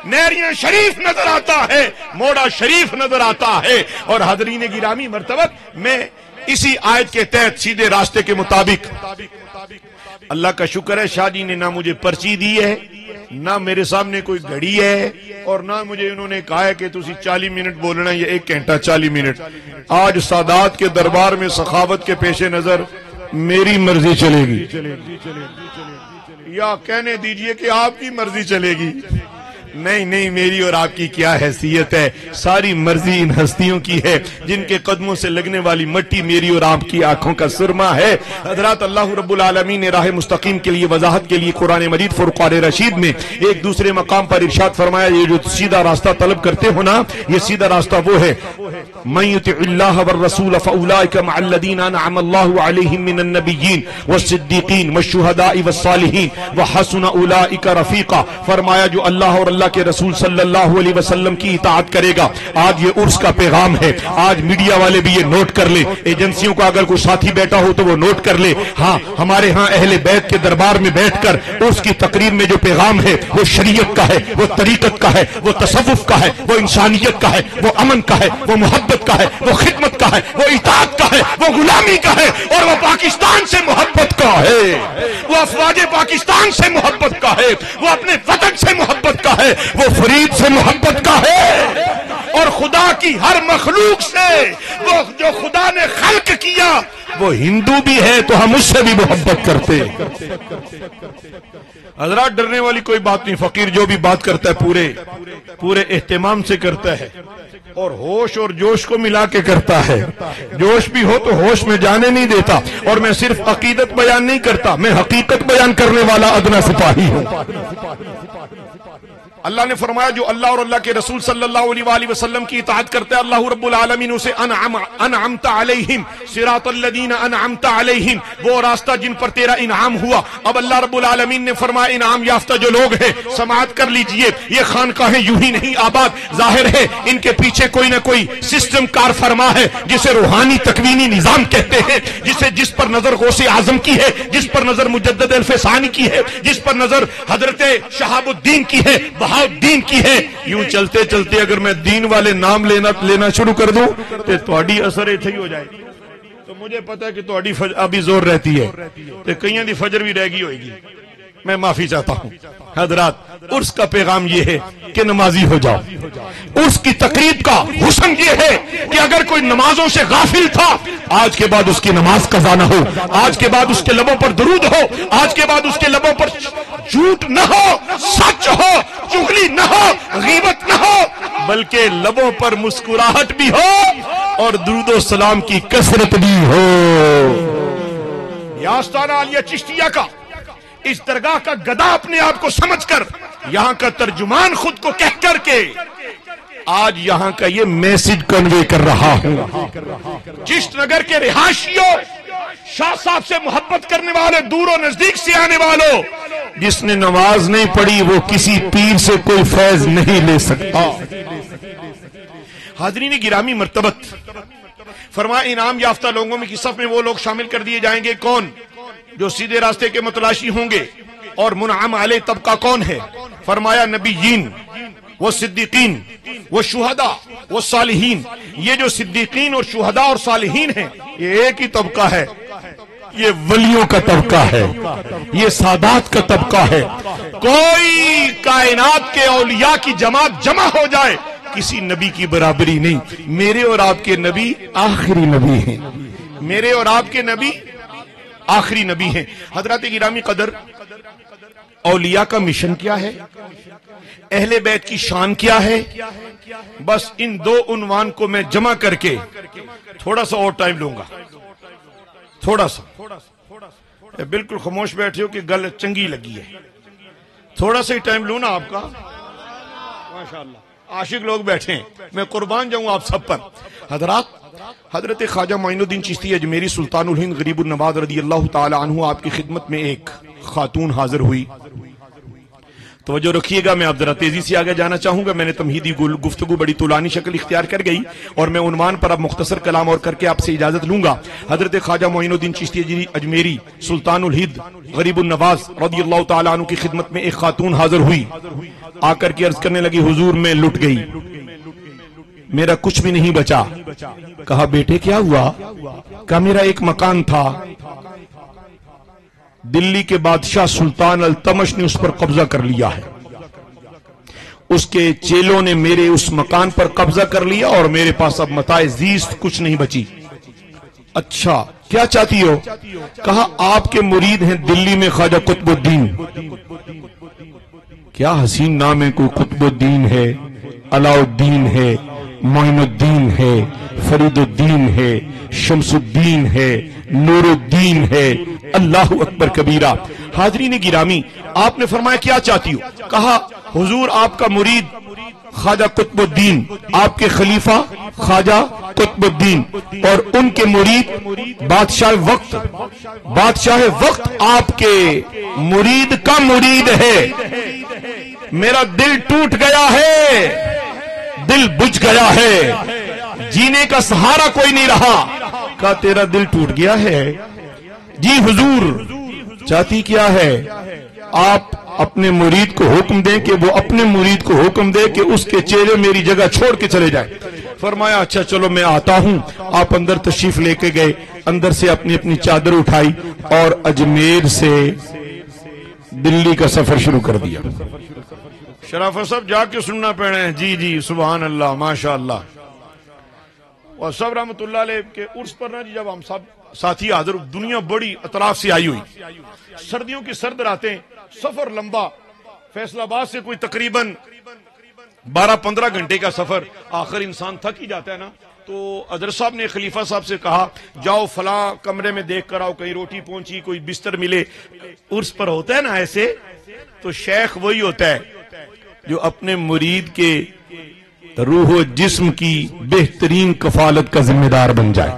نیریاں شریف نظر آتا ہے، موڑا شریف نظر آتا ہے۔ اور حاضرین گرامی مرتبت میں اسی آیت کے تحت سیدھے راستے کے مطابق، اللہ کا شکر ہے شاہ جی نے نہ مجھے پرچی دی ہے، نہ میرے سامنے کوئی گھڑی ہے، اور نہ مجھے انہوں نے کہا ہے کہ تسی 40 منٹ بولنا یا 1 گھنٹہ 40 منٹ۔ آج سادات کے دربار میں سخاوت کے پیش نظر میری مرضی چلے گی، یا کہنے دیجئے کہ آپ کی مرضی چلے گی۔ نہیں، میری اور آپ کی کیا حیثیت ہے، ساری مرضی ان ہستیوں کی ہے جن کے قدموں سے لگنے والی مٹی میری اور آپ کی آنکھوں کا سرما ہے۔ حضرات اللہ رب العالمین نے راہ مستقیم کے لیے وضاحت کے لیے قرآن مجید فرقان رشید میں ایک دوسرے مقام پر ارشاد فرمایا، یہ جو سیدھا راستہ طلب کرتے ہو نا، یہ سیدھا راستہ وہ ہے، من یطع اللہ والرسول فاولئک مع الذین انعم اللہ علیہم من النبیین والصدیقین والشہداء والصالحین وحسن اولئک رفیقا۔ فرمایا جو اللہ اور اللہ کے رسول صلی اللہ علیہ وسلم کی اطاعت کرے گا۔ آج یہ عرس کا پیغام ہے، آج میڈیا والے بھی یہ نوٹ کر لیں، ایجنسیوں کا اگر کوئی ساتھی بیٹھا ہو تو وہ نوٹ کر لے۔ ہاں ہمارے ہاں اہل بیت کے دربار میں بیٹھ کر عرس کی تقریب میں جو پیغام ہے وہ شریعت کا ہے، وہ طریقت کا ہے، وہ تصوف کا ہے، وہ انسانیت کا ہے، وہ امن کا ہے، وہ محبت کا ہے، وہ خدمت کا ہے، وہ اطاعت کا ہے، وہ غلامی کا ہے، اور وہ پاکستان سے محبت کا ہے، وہ افواج پاکستان سے محبت کا ہے، وہ اپنے وطن سے محبت کا ہے، وہ فرید سے محبت کا ہے، اور خدا کی ہر مخلوق سے، وہ جو خدا نے خلق کیا وہ ہندو بھی ہے تو ہم اس سے بھی محبت کرتے ہیں۔ حضرات ڈرنے والی کوئی بات نہیں، فقیر جو بھی بات کرتا ہے پورے اہتمام سے کرتا ہے۔ اور ہوش اور جوش کو ملا کے کرتا ہے. جوش بھی ہو تو ہوش میں جانے نہیں دیتا. اور میں صرف عقیدت بیان نہیں کرتا، میں حقیقت بیان کرنے والا ادنا سپاہی ہوں. اللہ نے فرمایا جو اللہ اور اللہ کے رسول صلی اللہ علیہ وآلہ وسلم کی اطاعت کرتا ہے اللہ رب العالمین اسے انعمت علیہم صراط الذین انعمت علیہم، وہ راستہ جن پر تیرا انعام ہوا. اب اللہ رب العالمین نے فرمایا انعام یافتہ جو لوگ ہیں سماعت کر لیجئے، یہ خانقاہیں یوں ہی نہیں آباد، ظاہر ہے ان کے پیچھے کوئی نہ کوئی سسٹم کار فرما ہے جسے روحانی تکوینی نظام کہتے ہیں، جس پر نظر غوث اعظم کی ہے، جس پر نظر مجدد الفسانی کی ہے، جس پر نظر حضرت شہاب الدین کی ہے، دین کی ہے. یوں چلتے چلتے اگر میں دین والے نام لینا شروع کر دوں تو تہاڈی اثر ایتھے ہی ہو جائے. تو مجھے پتا ہے کہ تہاڈی ابھی زور رہتی ہے تے کئیاں دی فجر بھی رہ گئی ہوئے گی. میں معافی چاہتا ہوں. حضرات عرس کا پیغام یہ ہے کہ نمازی ہو جاؤ. عرس کی تقریب کا حسن یہ ہے کہ اگر کوئی نمازوں سے غافل تھا آج کے بعد اس کی نماز قضا نہ ہو، آج کے بعد اس کے لبوں پر درود ہو، آج کے بعد اس کے لبوں پر جھوٹ نہ ہو، سچ ہو، چغلی نہ ہو، غیبت نہ ہو، بلکہ لبوں پر مسکراہٹ بھی ہو اور درود و سلام کی کثرت بھی ہو. یا آستانہ عالیہ چشتیہ کا اس درگاہ کا گدا اپنے آپ کو سمجھ کر یہاں کا ترجمان خود کو کہہ کر کے آج یہاں کا یہ میسج کنوے کر رہا ہوں. چشت نگر کے رہائشیوں، شاہ صاحب سے محبت کرنے والے، دور و نزدیک سے آنے والوں، جس نے نماز نہیں پڑھی وہ کسی پیر سے کوئی فیض نہیں لے سکتا. حاضرین گرامی مرتبت، فرمایا انعام یافتہ لوگوں میں کی صف میں وہ لوگ شامل کر دیے جائیں گے. کون؟ جو سیدھے راستے کے متلاشی ہوں گے. اور منعم علیہ طبقہ کون ہے؟ فرمایا نبیین، وہ صدیقین، وہ شہداء، وہ صالحین. یہ جو صدیقین اور شہداء اور صالحین ہیں یہ ایک ہی طبقہ ہے. یہ ولیوں کا طبقہ ہے، یہ سادات کا طبقہ ہے. کوئی کائنات کے اولیاء کی جماعت جمع ہو جائے کسی نبی کی برابری نہیں. میرے اور آپ کے نبی آخری نبی ہیں. میرے اور آپ کے نبی آخری نبی ہیں. حضرات گرامی قدر، اولیاء کا مشن کیا ہے؟ اہل بیت کی شان کیا ہے؟ بس ان دو عنوان کو میں جمع کر کے تھوڑا سا اور ٹائم لوں گا. تھوڑا سا بالکل خاموش بیٹھے ہو کہ گل چنگی لگی ہے. تھوڑا سا ہی ٹائم لوں نا آپ کا. ماشاءاللہ عاشق لوگ بیٹھے ہیں، میں قربان جاؤں آپ سب پر. حضرات، حضرت خواجہ معین الدین چشتی اجمیری سلطان الہند غریب النواز رضی اللہ تعالی عنہ آپ کی خدمت میں ایک خاتون حاضر ہوئی. توجہ رکھیے گا، میں اب ذرا تیزی سے آگے جانا چاہوں گا. میں نے تمہیدی گفتگو بڑی طولانی شکل اختیار کر گئی اور میں عنوان پر اب مختصر کلام اور کر کے آپ سے اجازت لوں گا. حضرت خواجہ معین الدین چشتی اجمیری سلطان الہند غریب النواز رضی اللہ تعالیٰ عنہ کی خدمت میں ایک خاتون حاضر ہوئی. آ کر کے عرض کرنے لگی حضور میں لٹ گئی، میرا کچھ بھی نہیں بچا. کہا بیٹے کیا ہوا؟ کہا میرا ایک مکان تھا، دلی کے بادشاہ سلطان التمش نے اس پر قبضہ کر لیا ہے. اس کے چیلوں نے میرے اس مکان پر قبضہ کر لیا اور میرے پاس اب متاع زیست کچھ نہیں بچی. اچھا کیا چاہتی ہو؟ کہا آپ کے مرید ہیں دلی میں خواجہ قطب الدین. کیا حسین نام ہے، کوئی قطب الدین ہے، علاء الدین ہے، معین الدین ہے، فرید الدین ہے، شمس الدین ہے، نور الدین ہے. اللہ اکبر کبیرہ. حاضرین گرامی، آپ نے فرمایا کیا چاہتی ہو؟ کہا حضور آپ کا مرید خواجہ قطب الدین، آپ کے خلیفہ خواجہ قطب الدین اور ان کے مرید بادشاہ وقت. بادشاہ وقت آپ کے مرید کا مرید ہے. میرا دل ٹوٹ گیا ہے، دل بجھ گیا ہے، جینے کا سہارا کوئی نہیں رہا. کہا تیرا دل ٹوٹ گیا ہے؟ جی حضور. چاہتی کیا ہے؟ آپ اپنے مرید کو حکم دیں کہ وہ اپنے مرید کو حکم دے کہ اس کے چہرے میری جگہ چھوڑ کے چلے جائیں. فرمایا اچھا چلو میں آتا ہوں. آپ اندر تشریف لے کے گئے، اندر سے اپنی اپنی چادر اٹھائی اور اجمیر سے دلی کا سفر شروع کر دیا. شرافت صاحب جا کے سننا پڑے ہیں. جی جی سبحان اللہ ماشاء اللہ. اور سب رحمت اللہ علیہ کے عرس پر نا جی جب ہم سب ساتھی حاضر، دنیا بڑی اطراف سے آئی ہوئی، سردیوں کی سرد راتیں، سفر لمبا، فیصل آباد سے کوئی تقریباً 12-15 گھنٹے کا سفر، آخر انسان تھک ہی جاتا ہے نا. تو حضرت صاحب نے خلیفہ صاحب سے کہا جاؤ فلاں کمرے میں دیکھ کر آؤ، کہیں روٹی پہنچی، کوئی بستر ملے. عرس پر ہوتا ہے نا ایسے، تو شیخ وہی ہوتا ہے جو اپنے مرید کے روح و جسم کی بہترین کفالت کا ذمہ دار بن جائے.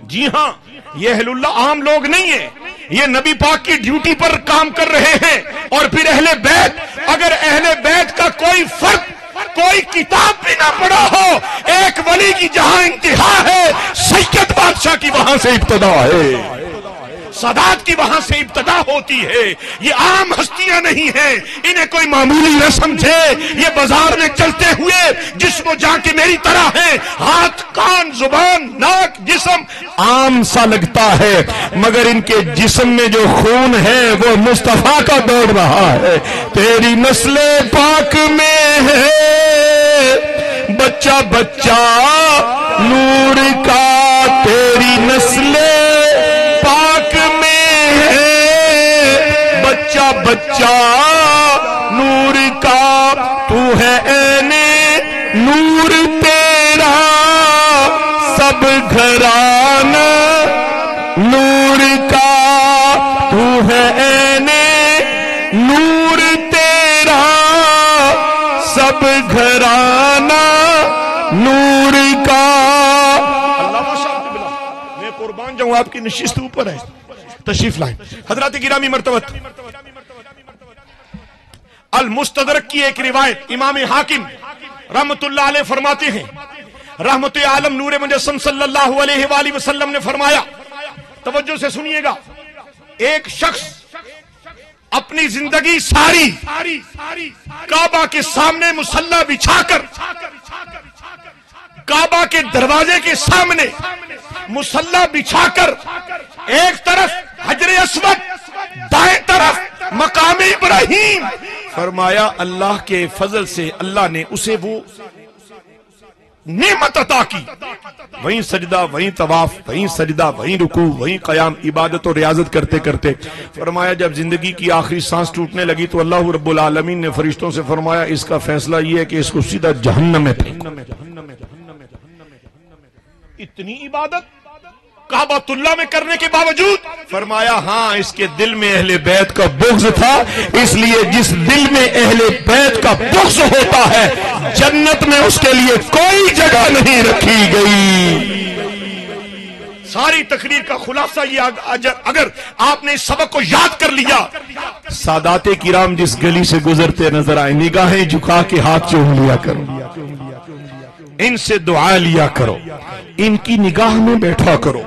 جی ہاں، یہ اہل اللہ عام لوگ نہیں ہیں، یہ نبی پاک کی ڈیوٹی پر کام کر رہے ہیں. اور پھر اہل بیت، اگر اہل بیت کا کوئی فرد کوئی کتاب بھی نہ پڑھا ہو، ایک ولی کی جہاں انتہا ہے سید بادشاہ کی وہاں سے ابتدا ہے، سادات کی وہاں سے ابتدا ہوتی ہے. یہ عام ہستیاں نہیں ہیں، انہیں کوئی معمولی نہ سمجھے. یہ بازار میں چلتے ہوئے جسم و جاں کے میری طرح ہیں، ہاتھ کان زبان ناک جسم عام سا لگتا ہے، مگر ان کے جسم میں جو خون ہے وہ مصطفیٰ کا دوڑ رہا ہے. تیری نسل پاک میں ہے بچہ بچہ نور کا، تیری نسل پاک میں ہے بچہ بچہ نور کا. تو ہے عین نور تیرا سب گھرانہ نور کا. تو ہے عین نور تیرا سب گھرانہ نور کا. میں قربان جاؤں، آپ کی نشست اوپر ہے، تشریف لائیں. حضرات گرامی مرتبت، المستدرک کی ایک روایت امام حاکم رحمت اللہ علیہ فرماتے ہیں، رحمت عالم نور مجسم صلی اللہ علیہ وآلہ وسلم نے فرمایا، توجہ سے سنیے گا، ایک شخص اپنی زندگی ساری کعبہ کے سامنے مصلی بچھا کر، کعبہ کے دروازے کے سامنے مصلی بچھا کر، ایک طرف حجر اسود، دائیں طرف مقام ابراہیم، فرمایا اللہ کے فضل سے اللہ نے اسے وہ نعمت عطا کی. وہیں سجدہ، وہیں طواف، وہیں سجدہ، وہیں رکوع، وہیں قیام، عبادت و ریاضت کرتے کرتے فرمایا جب زندگی کی آخری سانس ٹوٹنے لگی تو اللہ رب العالمین نے فرشتوں سے فرمایا اس کا فیصلہ یہ ہے کہ اس کو سیدھا جہنم میں پھینکو. اتنی عبادت کعبۃ اللہ میں کرنے کے باوجود فرمایا ہاں اس کے دل میں اہل بیت کا بغض تھا، اس لیے جس دل میں اہل بیت کا بغض ہوتا ہے جنت میں اس کے لیے کوئی جگہ نہیں رکھی گئی. ساری تقریر کا خلاصہ یہ، اگر آپ نے اس سبق کو یاد کر لیا، سادات کرام جس گلی سے گزرتے نظر آئے نگاہیں جھکا کے ہاتھ چوم لیا کرو، ان سے دعا لیا کرو، ان کی نگاہ میں بیٹھا کرو،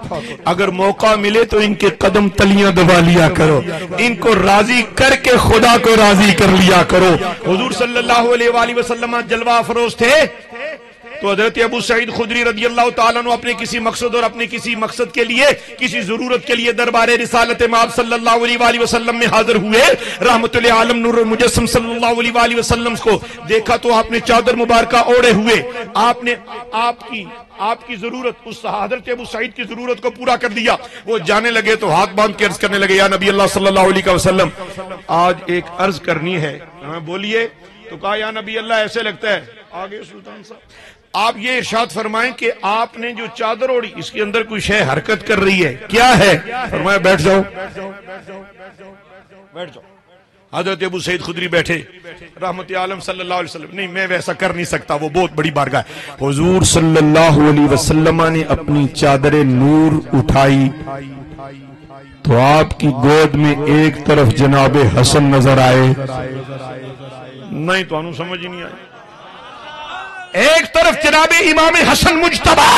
اگر موقع ملے تو ان کے قدم تلیاں دبا لیا کرو، ان کو راضی کر کے خدا کو راضی کر لیا کرو. حضور صلی اللہ علیہ وآلہ وسلم جلوہ افروز تھے تو حضرت ابو سعید خدری رضی اللہ تعالیٰ عنہ اپنے کسی مقصد اور اپنے کسی مقصد کے لیے، کسی ضرورت کے لیے دربار رسالت مآب صلی اللہ علیہ وآلہ وسلم میں حاضر ہوئے. رحمت عالم نور مجسم صلی اللہ علیہ وآلہ وسلم کو دیکھا تو آپ نے چادر مبارکہ اوڑے ہوئے، آپ نے آپ کی ضرورت، اس حضرت ابو سعید کی ضرورت کو پورا کر دیا. وہ جانے لگے تو ہاتھ باندھ کے عرض کرنے لگے یا نبی اللہ صلی اللہ علیہ وسلم آج ایک عرض کرنی ہے. بولیے. تو کہا یا نبی اللہ ایسے لگتا ہے آگے سلطان صاحب آپ یہ ارشاد فرمائیں کہ آپ نے جو چادر اوڑی اس کے اندر کوئی شے حرکت کر رہی ہے، کیا ہے؟ فرمایا بیٹھ جاؤ بیٹھ جاؤ. حضرت ابو سعید خدری بیٹھے، رحمت عالم صلی اللہ علیہ وسلم نہیں میں ویسا کر نہیں سکتا، وہ بہت بڑی بارگاہ ہے. حضور صلی اللہ علیہ وسلم نے اپنی چادر نور اٹھائی تو آپ کی گود میں ایک طرف جناب حسن نظر آئے، نہیں تو انہوں سمجھ ہی نہیں آئے. ایک طرف جناب امام حسن مجتبی،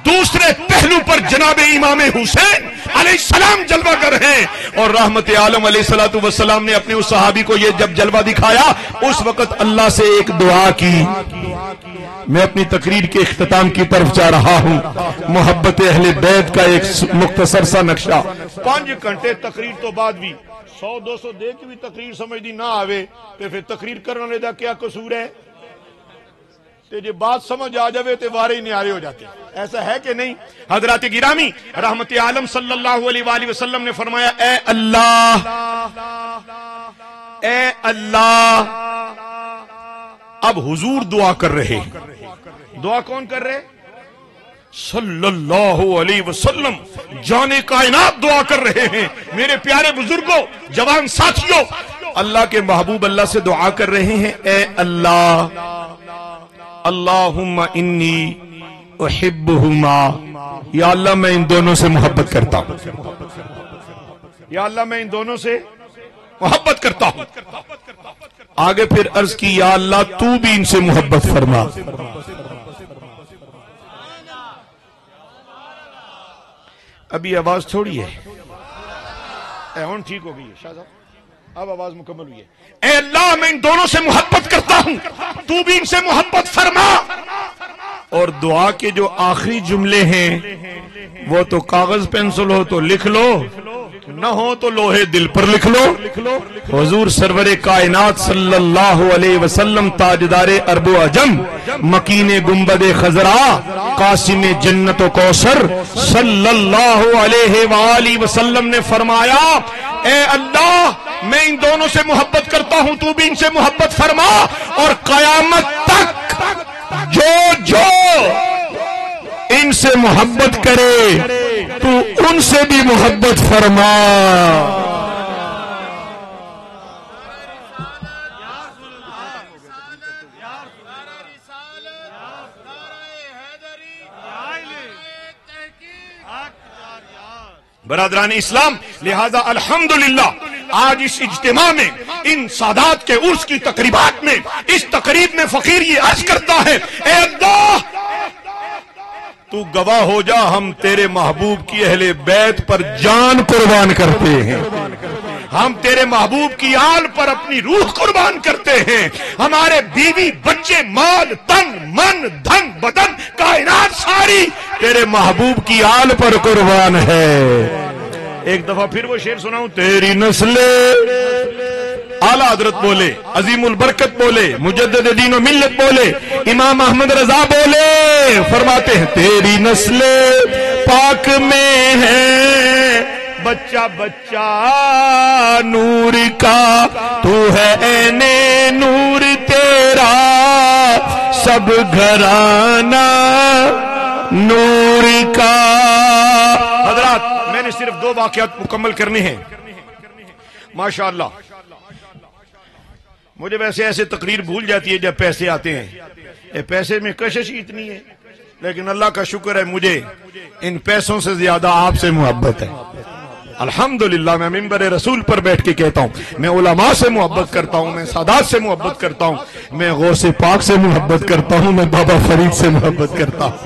دوسرے پہلو پر جناب امام حسین علیہ السلام جلوہ گر ہیں. اور رحمت عالم علیہ السلام نے اپنے اس صحابی کو یہ جب جلوہ دکھایا اس وقت اللہ سے ایک دعا کی. میں اپنی تقریر کے اختتام کی طرف جا رہا ہوں. محبت اہل بیت کا ایک مختصر سا نقشہ. 5 گھنٹے تقریر تو بعد بھی 100-200 دے کے بھی تقریر سمجھ دی نہ آوے تو پھر تقریر کرنے دا کیا قصور ہے؟ تو یہ بات سمجھ آ جاوے تو وارے ہی نیارے ہو جاتے. ایسا ہے کہ نہیں؟ حضرات گرامی رحمت عالم صلی اللہ علیہ وآلہ وسلم نے فرمایا اے اللہ اب حضور دعا کر رہے ہیں. دعا کون کر رہے؟ صلی اللہ علیہ وسلم جانے کائنات دعا کر رہے ہیں. میرے پیارے بزرگوں، جوان ساتھیوں، اللہ کے محبوب اللہ سے دعا کر رہے ہیں، اے اللہ، اللہم انی احبہما، یا اللہ میں ان دونوں سے محبت کرتا ہوں، یا اللہ میں ان دونوں سے محبت کرتا ہوں. آگے پھر عرض کی، یا اللہ تو بھی ان سے محبت فرما. ابھی آواز تھوڑی ہے، ہون ٹھیک ہو گئی ہے شاہ صاحب، اب آواز مکمل ہوئی ہے. اے اللہ میں ان دونوں سے محبت کرتا ہوں، تو بھی ان سے محبت فرما. اور دعا کے جو آخری جملے ہیں وہ تو کاغذ پینسل ہو تو لکھ لو، نہ ہو تو لوہے دل پر لکھ لو. حضور سرور کائنات صلی اللہ علیہ وسلم، تاجدار عرب و عجم، مکین گنبد خضرا، قاسم جنت و کوثر، صلی اللہ علیہ وآلہ وسلم نے فرمایا، اے اللہ میں ان دونوں سے محبت کرتا ہوں، تو بھی ان سے محبت فرما. اور قیامت تک جو ان سے محبت کرے تو ان سے بھی محبت فرما. برادران اسلام، لہذا الحمدللہ آج اس اجتماع میں، ان سادات کے عرس کی تقریبات میں، اس تقریب میں فقیر یہ عرض کرتا ہے، اے اللہ تو گواہ ہو جا، ہم تیرے محبوب کی اہل بیت پر جان قربان کرتے ہیں، ہم تیرے محبوب کی آل پر اپنی روح قربان کرتے ہیں. ہمارے بیوی بچے، مال، تن، من، دھن، بدن، کائنات ساری تیرے محبوب کی آل پر قربان ہے. ایک دفعہ پھر وہ شعر سناؤں، تیری نسل اعلیٰ حضرت بولے، عظیم البرکت بولے، مجدد دین و ملت بولے، امام احمد رضا بولے، فرماتے ہیں تیری نسل پاک میں ہے بچہ بچہ نور کا، تو ہے عین نور تیرا سب گھرانہ نور کا. حضرات میں نے صرف 2 واقعات مکمل کرنے ہیں. ماشاءاللہ مجھے ویسے ایسے تقریر بھول جاتی ہے جب پیسے آتے ہیں، پیسے میں کشش ہی اتنی ہے، لیکن اللہ کا شکر ہے مجھے ان پیسوں سے زیادہ آپ سے محبت ہے. الحمدللہ میں منبر رسول پر بیٹھ کے کہتا ہوں، میں علماء سے محبت کرتا ہوں، میں سادات سے محبت کرتا ہوں، میں غوث پاک سے محبت کرتا ہوں، میں بابا فرید سے محبت کرتا ہوں.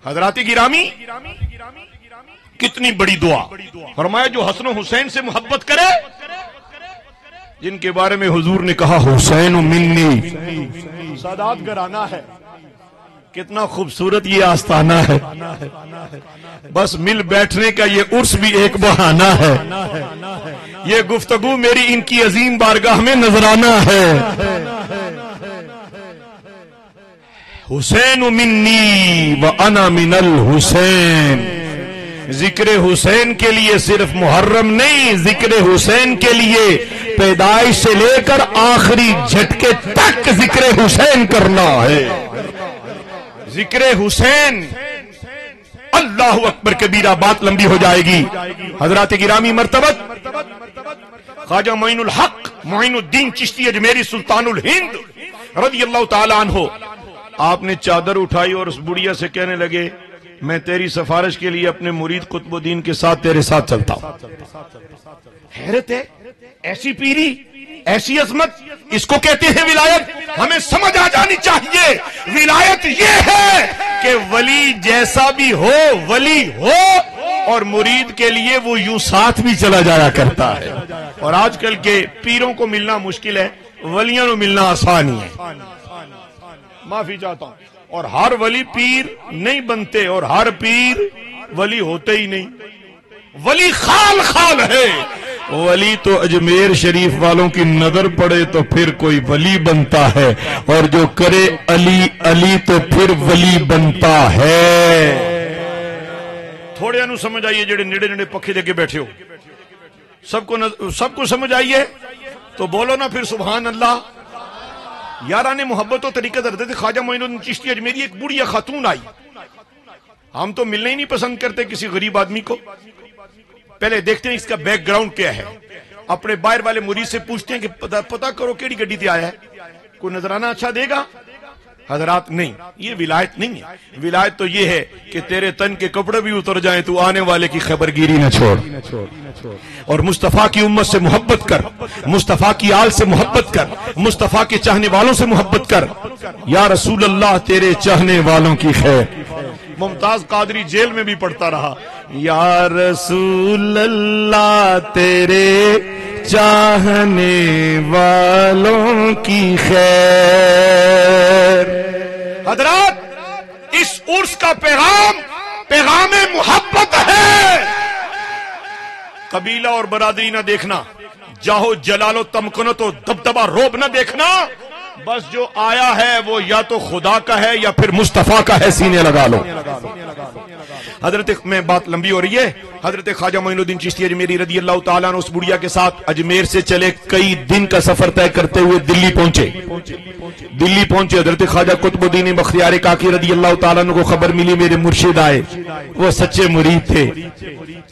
حضرات گرامی، کتنی بڑی دعا فرمایا، جو حسن و حسین سے محبت کرے، جن کے بارے میں حضور نے کہا حسین منی، سادات گھرانہ ہے. کتنا خوبصورت یہ آستانہ ہے، بس مل بیٹھنے کا یہ عرس بھی ایک بہانہ ہے. یہ گفتگو میری ان کی عظیم بارگاہ میں نذرانہ ہے. حسین منی وانا من الحسین، ذکر حسین کے لیے صرف محرم نہیں، ذکر حسین کے لیے پیدائش سے لے کر آخری جھٹکے تک ذکر حسین کرنا ہے. ذکر حسین، اللہ اکبر کبیرہ، بات لمبی ہو جائے گی. حضرات گرامی مرتبت خواجہ معین الحق معین الدین چشتی اجمیری سلطان الہند رضی اللہ تعالی عنہ، آپ نے چادر اٹھائی اور اس بڑھیا سے کہنے لگے، میں تیری سفارش کے لیے اپنے مرید قطب الدین کے ساتھ تیرے ساتھ چلتا ہوں. حیرت ہے، ایسی پیری، ایسی عظمت، اس کو کہتے ہیں ولایت. ہمیں سمجھ آ جانی چاہیے ولایت یہ ہے کہ ولی جیسا بھی ہو ولی ہو، اور مرید کے لیے وہ یوں ساتھ بھی چلا جایا کرتا ہے. اور آج کل کے پیروں کو ملنا مشکل ہے، ولیوں کو ملنا آسان ہی ہے. معافی چاہتا ہوں. اور ہر ولی پیر نہیں بنتے، اور ہر پیر ولی ہوتے ہی نہیں. ولی خال خال ہے. ولی تو اجمیر شریف والوں کی نظر پڑے تو پھر کوئی ولی بنتا ہے، اور جو کرے علی علی تو پھر ولی بنتا ہے. تھوڑے انو سمجھ آئیے جڑے نیڑے نیڑے پکھے لے کے بیٹھے ہو، سب کو سمجھ آئیے تو بولو نا پھر سبحان اللہ. یاران محبت و طریقت حضرت خواجہ معین الدین چشتی اجمیری ایک بڑھیا خاتون آئی. ہم تو ملنا ہی نہیں پسند کرتے کسی غریب آدمی کو. پہلے دیکھتے ہیں اس کا بیک گراؤنڈ کیا ہے. اپنے باہر والے مرید سے پوچھتے ہیں کہ پتا کرو کیڑی گڈی تے آیا ہے, کوئی نذرانہ اچھا دے گا؟ حضرات نہیں, یہ ولایت نہیں ہے. ولایت تو یہ ہے کہ تیرے تن کے کپڑے بھی اتر جائیں تو آنے والے کی خبر گیری نہ چھوڑ, اور مصطفیٰ کی امت سے محبت کر, مصطفیٰ کی آل سے محبت کر, مصطفیٰ کے چاہنے والوں سے محبت کر. یا رسول اللہ تیرے چاہنے والوں کی خیر. ممتاز قادری جیل میں بھی پڑھتا رہا, یا رسول اللہ تیرے چاہنے والوں کی خیر. حضرات اس عرس کا پیغام محبت ہے. قبیلہ اور برادری نہ دیکھنا, جاہو جلال و تمکنت و دبدبہ روب نہ دیکھنا. بس جو آیا ہے وہ یا تو خدا کا ہے یا پھر مصطفیٰ کا ہے, سینے لگا لو. حضرت میں بات لمبی ہو رہی ہے. حضرت خواجہ معین الدین چشتی اجمیری رضی اللہ تعالیٰ عنہ اس بڑھیا کے ساتھ اجمیر سے چلے, کئی دن کا سفر طے کرتے ہوئے دلی پہنچے. حضرت خواجہ قطب الدین بختیار کاکی رضی اللہ تعالیٰ عنہ کو خبر ملی میرے مرشد آئے. وہ سچے مرید تھے.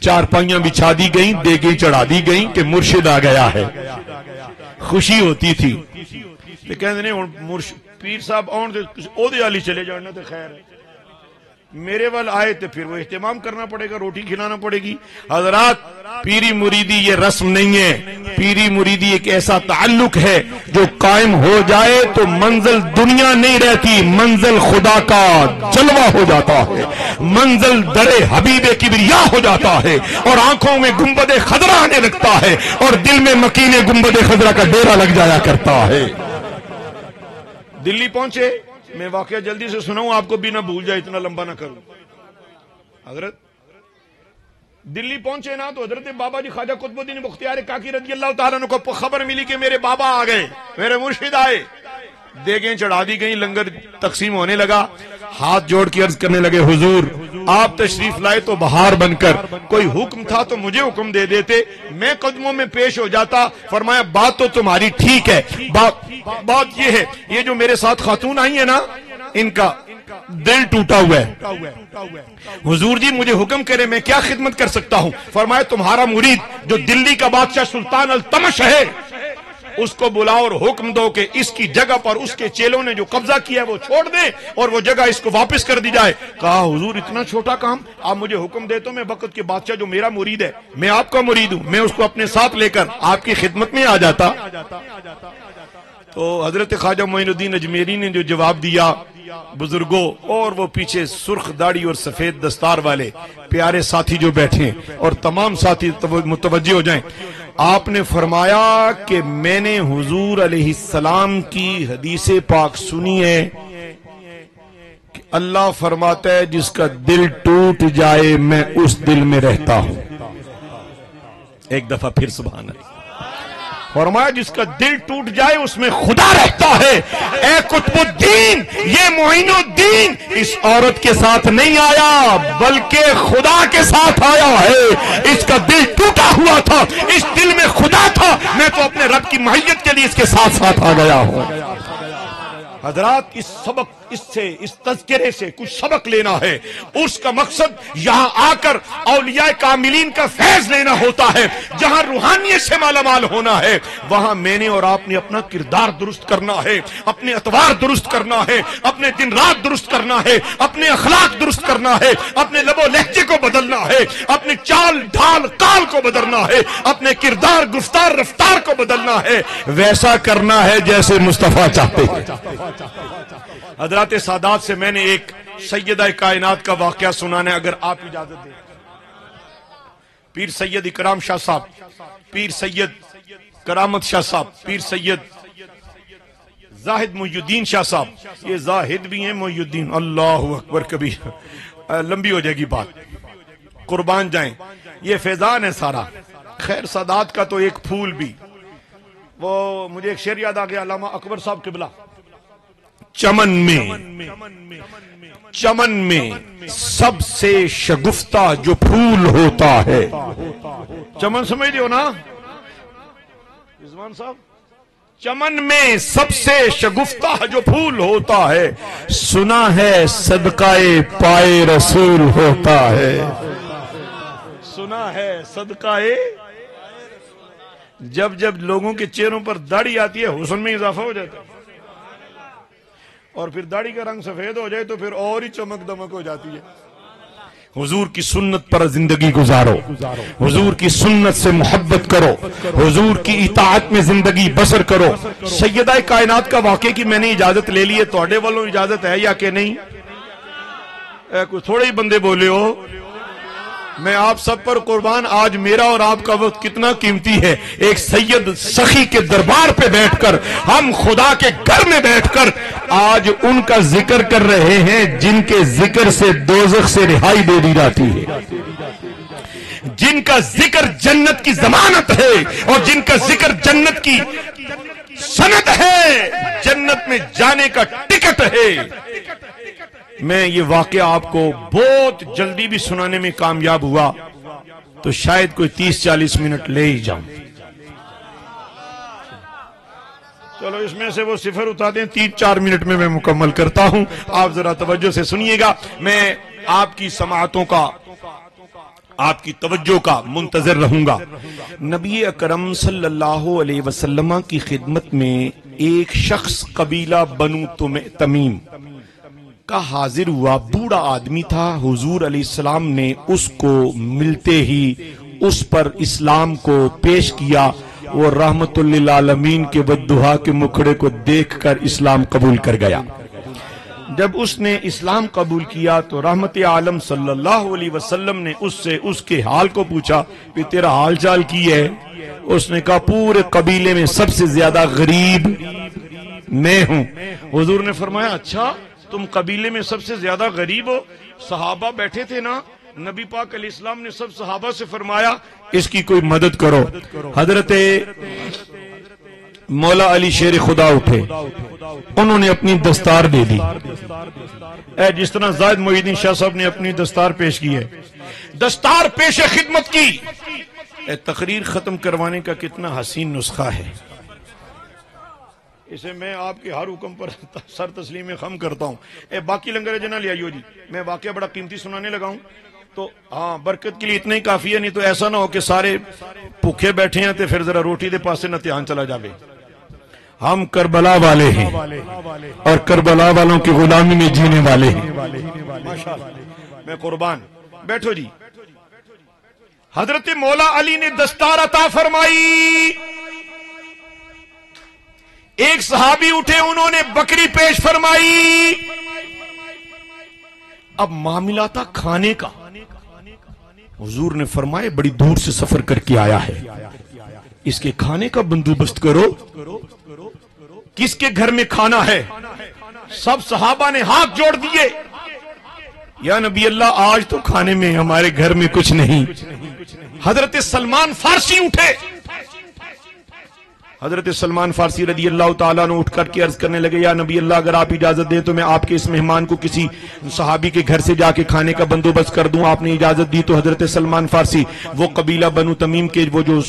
چارپائیاں بچھا دی گئیں, دیگیں چڑھا دی گئیں کہ مرشد آ گیا ہے. خوشی ہوتی تھی. کہتے نہیں پیر صاحب آن دے والی چلے جانا تو خیر ہے, میرے وال آئے تو پھر وہ اہتمام کرنا پڑے گا, روٹی کھلانا پڑے گی. حضرات پیری مریدی یہ رسم نہیں ہے. پیری مریدی ایک ایسا تعلق ہے جو قائم ہو جائے تو منزل دنیا نہیں رہتی, منزل خدا کا جلوہ ہو جاتا ہے, منزل درے حبیب کبریا ہو جاتا ہے, اور آنکھوں میں گنبد خضرا آنے لگتا ہے, اور دل میں مکین گنبد خضرا کا ڈیرا لگ جایا کرتا ہے. دلی پہنچے, میں واقعہ جلدی سے سناؤں آپ کو بھی نہ بھول جائے, اتنا لمبا نہ کروں. حضرت دلی پہنچے نا تو حضرت بابا جی خواجہ قطب الدین بختیار کاکی رضی اللہ تعالیٰ عنہ کو خبر ملی کہ میرے بابا آ گئے, میرے مرشد آئے. دیگیں چڑھا دی گئیں, لنگر تقسیم ہونے لگا. ہاتھ جوڑ کے عرض کرنے لگے, حضور آپ تشریف لائے تو بہار بن کر, کوئی حکم تھا تو مجھے حکم دے دیتے, میں قدموں میں پیش ہو جاتا. فرمایا بات تو تمہاری ٹھیک ہے, بات یہ ہے یہ جو میرے ساتھ خاتون آئی ہیں نا, ان کا دل ٹوٹا ہوا ہے. حضور جی مجھے حکم کرے, میں کیا خدمت کر سکتا ہوں؟ فرمایا تمہارا مرید جو دلی کا بادشاہ سلطان التمش ہے اس کو بلاؤ اور حکم دو کہ اس کی جگہ پر اس کے چیلوں نے جو قبضہ کیا ہے وہ چھوڑ دیں اور وہ جگہ اس کو واپس کر دی جائے. کہا حضور اتنا چھوٹا کام, آپ مجھے حکم دے تو میں وقت کے بادشاہ جو میرا مرید ہے, میں آپ کا مرید ہوں, میں اس کو اپنے ساتھ لے کر آپ کی خدمت میں آ جاتا. تو حضرت خواجہ معین الدین اجمیری نے جو جواب دیا, بزرگوں اور وہ پیچھے سرخ داڑھی اور سفید دستار والے پیارے ساتھی جو بیٹھے اور تمام ساتھی متوجہ ہو جائیں, آپ نے فرمایا کہ میں نے حضور علیہ السلام کی حدیث پاک سنی ہے کہ اللہ فرماتا ہے جس کا دل ٹوٹ جائے میں اس دل میں رہتا ہوں. ایک دفعہ پھر سبحان اللہ. فرمایا جس کا دل ٹوٹ جائے اس میں خدا رہتا ہے. اے قطب الدین, یہ معین الدین اس عورت کے ساتھ نہیں آیا بلکہ خدا کے ساتھ آیا ہے. اس کا دل ٹوٹا ہوا تھا, اس دل میں خدا تھا, میں تو اپنے رب کی معیت کے لیے اس کے ساتھ ساتھ آ گیا ہوں. حضرات اس تذکرے سے کچھ سبق لینا ہے. اس کا مقصد یہاں آ کر اولیاء کاملین کا فیض لینا ہوتا ہے. جہاں روحانیت سے مالا مال ہونا ہے وہاں میں نے اور آپ نے اپنا کردار درست کرنا ہے, اپنے اطوار درست کرنا ہے, اپنے دن رات درست کرنا ہے, اپنے اخلاق درست کرنا ہے, اپنے لب و لہجے کو بدلنا ہے, اپنے چال ڈھال قال کو بدلنا ہے, اپنے کردار گفتار رفتار کو بدلنا ہے. ویسا کرنا ہے جیسے مصطفیٰ چاہتے ہیں. حضرات سادات سے میں نے ایک سیدہ کائنات کا واقعہ سنانا ہے اگر آپ اجازت دیں. پیر سید اکرام شاہ صاحب, پیر سید کرامت شاہ صاحب, پیر سید زاہد محی الدین شاہ صاحب, یہ زاہد بھی ہیں محی الدین, اللہ اکبر, کبھی لمبی ہو جائے گی بات, قربان جائیں, یہ فیضان ہے سارا. خیر سادات کا تو ایک پھول بھی, وہ مجھے ایک شعر یاد آ گیا علامہ اکبر صاحب قبلہ, چمن میں سب سے شگفتہ جو پھول ہوتا ہے. چمن سمجھ رہے ہو نا رضوان صاحب, چمن میں سب سے شگفتہ جو پھول ہوتا ہے، سنا ہے صدقہ پائے رسول ہوتا ہے، سنا ہے صدقہ۔ جب جب لوگوں کے چہروں پر داڑھی آتی ہے حسن میں اضافہ ہو جاتا ہے، اور پھر داڑھی کا رنگ سفید ہو جائے تو پھر اور ہی چمک دمک ہو جاتی ہے۔ حضور کی سنت پر زندگی گزارو، حضور کی سنت سے محبت کرو، حضور کی اطاعت میں زندگی بسر کرو۔ سیدہ کائنات کا واقعے کی میں نے اجازت لے لی ہے، تھوڑے والوں اجازت ہے یا کہ نہیں؟ کچھ تھوڑے ہی بندے بولے ہو۔ میں آپ سب پر قربان، آج میرا اور آپ کا وقت کتنا قیمتی ہے۔ ایک سید سخی کے دربار پہ بیٹھ کر، ہم خدا کے گھر میں بیٹھ کر آج ان کا ذکر کر رہے ہیں جن کے ذکر سے دوزخ سے رہائی دے دی جاتی ہے، جن کا ذکر جنت کی ضمانت ہے، اور جن کا ذکر جنت کی سند ہے، جنت میں جانے کا ٹکٹ ہے۔ میں یہ واقعہ آپ کو بہت جلدی بھی سنانے میں کامیاب ہوا تو شاید کوئی 30-40 منٹ لے ہی جاؤں۔ چلو اس میں سے وہ صفر اٹھا دیں، 3-4 منٹ میں مکمل کرتا ہوں۔ آپ ذرا توجہ سے سنیے گا، میں آپ کی سماعتوں کا، آپ کی توجہ کا منتظر رہوں گا۔ نبی اکرم صلی اللہ علیہ وسلم کی خدمت میں ایک شخص قبیلہ بنو تمیم کا حاضر ہوا، بوڑھا آدمی تھا۔ حضور علیہ السلام نے اس کو ملتے ہی اس پر اسلام کو پیش کیا۔ وہ رحمت للعالمین کے بددعا کے مکھڑے کو دیکھ کر اسلام قبول کر گیا۔ جب اس نے اسلام قبول کیا تو رحمت عالم صلی اللہ علیہ وسلم نے اس سے اس کے حال کو پوچھا کہ تیرا حال چال کی ہے؟ اس نے کہا پورے قبیلے میں سب سے زیادہ غریب میں ہوں۔ حضور نے فرمایا اچھا تم قبیلے میں سب سے زیادہ غریب ہو؟ صحابہ بیٹھے تھے نا، نبی پاک علیہ السلام نے سب صحابہ سے فرمایا اس کی کوئی مدد کرو۔ حضرت مولا علی شیر خدا اٹھے، انہوں نے اپنی دستار دے دی، جس طرح زاہد محی الدین شاہ صاحب نے اپنی دستار پیش کی ہے، دستار پیش خدمت کی۔ تقریر ختم کروانے کا کتنا حسین نسخہ ہے، اسے میں آپ کے ہر حکم پر سر تسلیم خم کرتا ہوں۔ باقی لنگر جنہ لے آئیو جی، میں واقعہ بڑا قیمتی سنانے لگا ہوں تو ہاں برکت کے لیے اتنا ہی کافی ہے، نہیں تو ایسا نہ ہو کہ سارے بھوکے بیٹھے ہیں تو پھر ذرا روٹی دے پاس سے نہ دھیان چلا جاوے۔ ہم کربلا والے ہیں اور کربلا والوں کی غلامی میں جینے والے ہیں۔ میں قربان، بیٹھو جی۔ حضرت مولا علی نے دستار عطا فرمائی، ایک صحابی اٹھے، انہوں نے بکری پیش فرمائی۔ اب معاملہ تھا کھانے کا۔ حضور نے فرمایا بڑی دور سے سفر کر کے آیا ہے، اس کے کھانے کا بندوبست کرو۔ کس کے گھر میں کھانا ہے؟ سب صحابہ نے ہاتھ جوڑ دیے، یا نبی اللہ آج تو کھانے میں ہمارے گھر میں کچھ نہیں۔ حضرت سلمان فارسی اٹھے، حضرت سلمان فارسی رضی اللہ تعالیٰ نے اٹھ کر کے عرض کرنے لگے یا نبی اللہ اگر آپ اجازت دیں تو میں آپ کے اس مہمان کو کسی صحابی کے گھر سے جا کے کھانے کا بندوبست کر دوں۔ آپ نے اجازت دی تو حضرت سلمان فارسی، وہ قبیلہ بنو تمیم کے وہ جو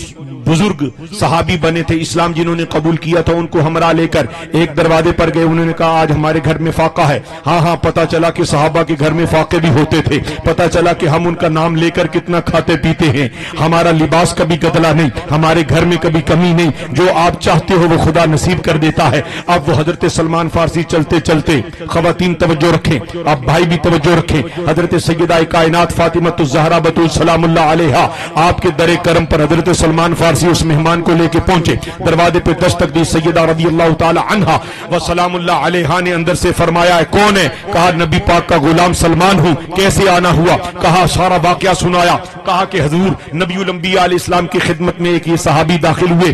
بزرگ صحابی بنے تھے اسلام جنہوں نے قبول کیا تھا، ان کو ہمراہ لے کر ایک دروازے پر گئے۔ انہوں نے کہا آج ہمارے گھر میں فاقہ ہے۔ ہاں پتہ چلا کہ صحابہ کے گھر میں فاقے بھی ہوتے تھے، پتہ چلا کہ ہم ان کا نام لے کر کتنا کھاتے پیتے ہیں، ہمارا لباس کبھی گدلا نہیں، ہمارے گھر میں کبھی کمی نہیں، جو آپ چاہتے ہو وہ خدا نصیب کر دیتا ہے۔ اب وہ حضرت سلمان فارسی چلتے چلتے، خواتین توجہ رکھیں، اب بھائی بھی توجہ رکھیں، حضرت سیدہ کائنات فاطمہ الزہرا بتول سلام اللہ علیہا آپ کے در کرم پر حضرت سلمان فارسی اس مہمان کو لے کے پہنچے، دروازے پہ دستک دی۔ سیدہ رضی اللہ تعالی عنہا و سلام اللہ علیہا نے اندر سے فرمایا ہے کون ہے؟ کہا نبی پاک کا غلام سلمان ہوں۔ کیسے آنا ہوا؟ کہا سارا واقعہ سنایا۔ کہا کہ حضور نبی الانبیاء علیہ السلام کی خدمت میں ایک یہ صحابی داخل ہوئے،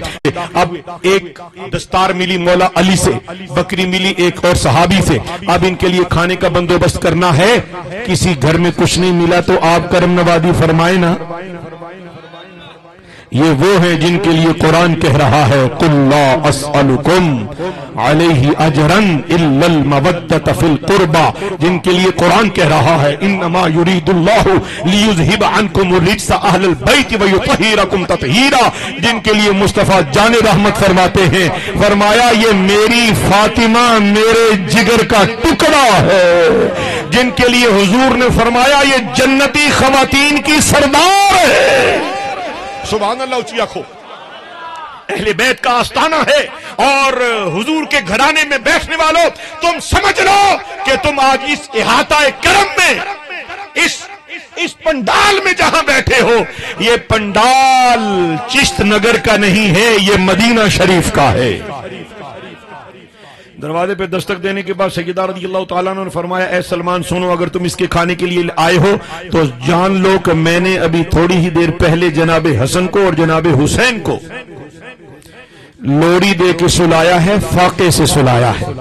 اب ایک دستار ملی مولا علی سے، بکری ملی ایک اور صحابی سے، اب ان کے لیے کھانے کا بندوبست کرنا ہے۔ کسی گھر میں کچھ نہیں ملا تو آپ کرم نوازی فرمائے نا، یہ وہ ہیں جن کے لیے قرآن کہہ رہا ہے قل لا اسألکم علیہ اجرا الا المودۃ فی القربى، جن کے لیے قرآن کہہ رہا ہے انما یرید اللہ لیذھب عنکم الرجس اہل البیت ویطہرکم تطہیرا، جن کے لیے مصطفیٰ جان رحمت فرماتے ہیں، فرمایا یہ میری فاطمہ میرے جگر کا ٹکڑا ہے، جن کے لیے حضور نے فرمایا یہ جنتی خواتین کی سردار ہے۔ سبحان اللہ، اونچی آنکھوں، اہل بیت کا آستانہ ہے، اور حضور کے گھرانے میں بیٹھنے والوں تم سمجھ لو کہ تم آج اس احاطہ کرم میں، اس پنڈال میں جہاں بیٹھے ہو، یہ پنڈال چشت نگر کا نہیں ہے، یہ مدینہ شریف کا ہے۔ دروازے پہ دستک دینے کے بعد سیدہ رضی اللہ تعالیٰ عنہ نے فرمایا اے سلمان سنو، اگر تم اس کے کھانے کے لیے آئے ہو تو جان لو کہ میں نے ابھی تھوڑی ہی دیر پہلے جناب حسن کو اور جناب حسین کو لوڑی دے کے سلایا ہے، فاقے سے سلایا ہے۔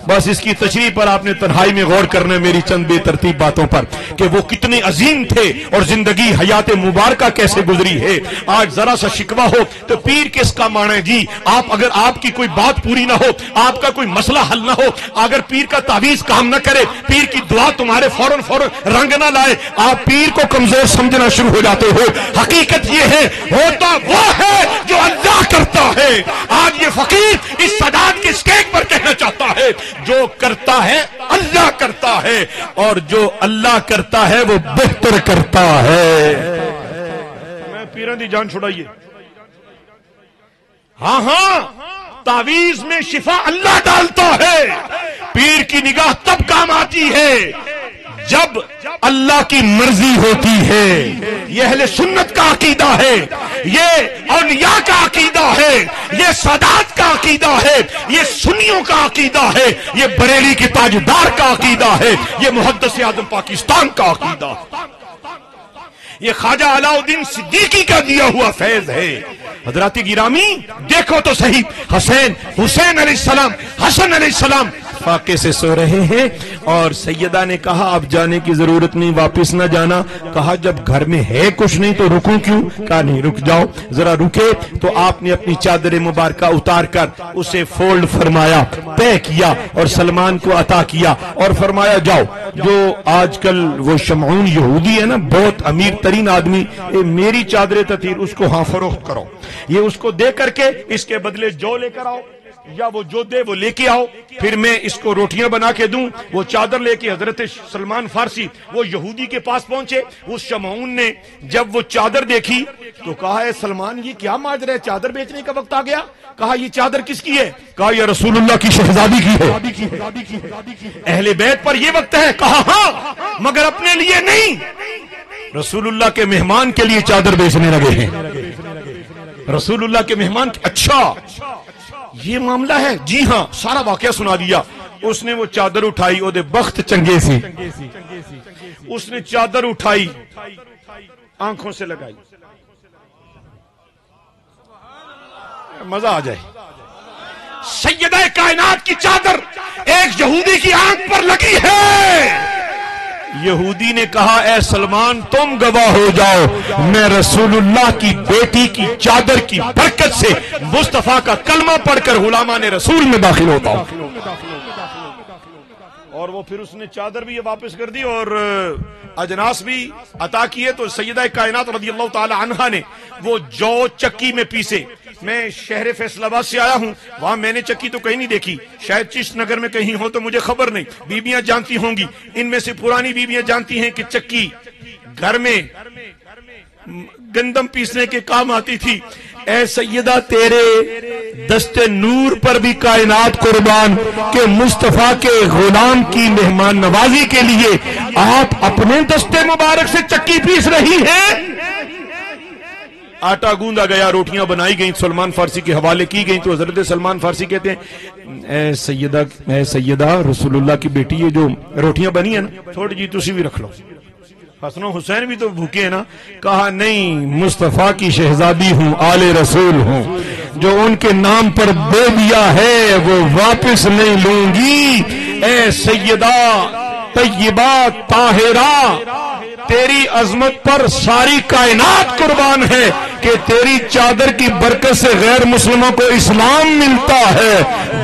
بس اس کی تشریح پر آپ نے تنہائی میں غور کرنا ہے میری چند بے ترتیب باتوں پر کہ وہ کتنے عظیم تھے اور زندگی حیات مبارکہ کیسے گزری ہے۔ آج ذرا سا شکوہ ہو تو پیر کس کا مانا ہے جی، اگر آپ کی کوئی بات پوری نہ ہو، آپ کا کوئی مسئلہ حل نہ ہو، اگر پیر کا تعویذ کام نہ کرے، پیر کی دعا تمہارے فوراً رنگ نہ لائے، آپ پیر کو کمزور سمجھنا شروع ہو جاتے ہو۔ حقیقت یہ ہے ہوتا وہ ہے جو اللہ کرتا ہے۔ آج یہ فقیر اس صدات کے اسٹیج پر کہنا چاہتا ہے جو کرتا ہے اللہ کرتا ہے، اور جو اللہ کرتا ہے وہ بہتر کرتا ہے۔ میں پیران دی جان چھڑائیے، ہاں تعویذ میں شفا اللہ ڈالتا ہے، پیر کی نگاہ تب کام آتی ہے جب اللہ کی مرضی ہوتی ہے۔ یہ اہل سنت کا عقیدہ ہے، یہ اولیاء کا عقیدہ ہے، یہ سادات کا عقیدہ ہے، یہ سنیوں کا عقیدہ ہے، یہ بریلی کے تاجدار کا عقیدہ ہے، یہ محدث اعظم پاکستان کا عقیدہ ہے، یہ خواجہ علاء الدین صدیقی کا دیا ہوا فیض ہے۔ حضرات گرامی دیکھو تو صحیح، حسین علیہ السلام، حسن علیہ السلام فاقے سے سو رہے ہیں، اور سیدہ نے کہا اب جانے کی ضرورت نہیں، واپس نہ جانا۔ کہا جب گھر میں ہے کچھ نہیں تو رکوں کیوں؟ کہا نہیں رک جاؤ، ذرا رکے تو آپ نے اپنی چادر مبارکہ اتار کر اسے فولڈ فرمایا، طے کیا اور سلمان کو عطا کیا، اور فرمایا جاؤ جو آج کل وہ شمعون یہودی ہے نا، بہت امیر ترین آدمی، میری چادر تطہیر اس کو ہاں فروخت کرو، یہ اس کو دے کر کے اس کے بدلے جو لے کر آؤ، یا وہ جو دے وہ لے کے آؤ، پھر میں اس کو روٹیاں بنا کے دوں۔ وہ چادر لے کے حضرت سلمان فارسی وہ یہودی کے پاس پہنچے۔ اس شمعون نے جب وہ چادر دیکھی تو کہا اے سلمان یہ کیا ماجرا ہے، چادر بیچنے کا وقت آ گیا؟ کہا یہ چادر کس کی ہے؟ کہا یہ رسول اللہ کی شہزادی کی ہے، اہل بیت پر یہ وقت ہے؟ کہا ہاں مگر اپنے لیے نہیں، رسول اللہ کے مہمان کے لیے چادر بیچنے لگے ہیں۔ رسول اللہ کے مہمان، اچھا یہ معاملہ ہے؟ جی ہاں، سارا واقعہ سنا دیا۔ اس نے وہ چادر اٹھائی، وہ دے بخت چنگے سی، اس نے چادر اٹھائی آنکھوں سے لگائی، مزہ آ جائے، سیدہ کائنات کی چادر ایک یہودی کی آنکھ پر لگی ہے۔ یہودی نے کہا اے سلمان تم گواہ ہو جاؤ، میں رسول اللہ کی بیٹی کی چادر کی برکت سے مصطفیٰ کا کلمہ پڑھ کر غلامان رسول میں داخل ہوتا ہوں۔ اور وہ پھر اس نے چادر بھی واپس کر دی اور اجناس بھی عطا کیے۔ تو سیدہ کائنات رضی اللہ تعالی عنہا نے وہ جو چکی میں پیسے، میں شہر فیصل آباد سے آیا ہوں، وہاں میں نے چکی تو کہیں نہیں دیکھی، شاید چشت نگر میں کہیں ہو تو مجھے خبر نہیں، بیویاں جانتی ہوں گی، ان میں سے پرانی بیویاں جانتی ہیں کہ چکی گھر میں گندم پیسنے کے کام آتی تھی۔ اے سیدہ تیرے دست نور پر بھی کائنات قربان کہ مصطفیٰ کے غلام کی مہمان نوازی کے لیے آپ اپنے دست مبارک سے چکی پیس رہی ہیں۔ آٹا گوندا گیا، روٹیاں بنائی گئیں، سلمان فارسی کے حوالے کی گئیں، تو حضرت سلمان فارسی کہتے ہیں اے سیدہ رسول اللہ کی بیٹی، یہ جو روٹیاں بنی ہیں نا تھوڑی جی تسی بھی رکھ لو، حسن و حسین بھی تو بھوکے ہیں نا۔ کہا نہیں، مصطفیٰ کی شہزادی ہوں، آل رسول ہوں، جو ان کے نام پر دے دیا ہے وہ واپس نہیں لوں گی۔ اے سیدہ طیبہ طاہرہ، تیری عظمت پر ساری کائنات قربان ہے، کہ تیری چادر کی برکت سے غیر مسلموں کو اسلام ملتا ہے،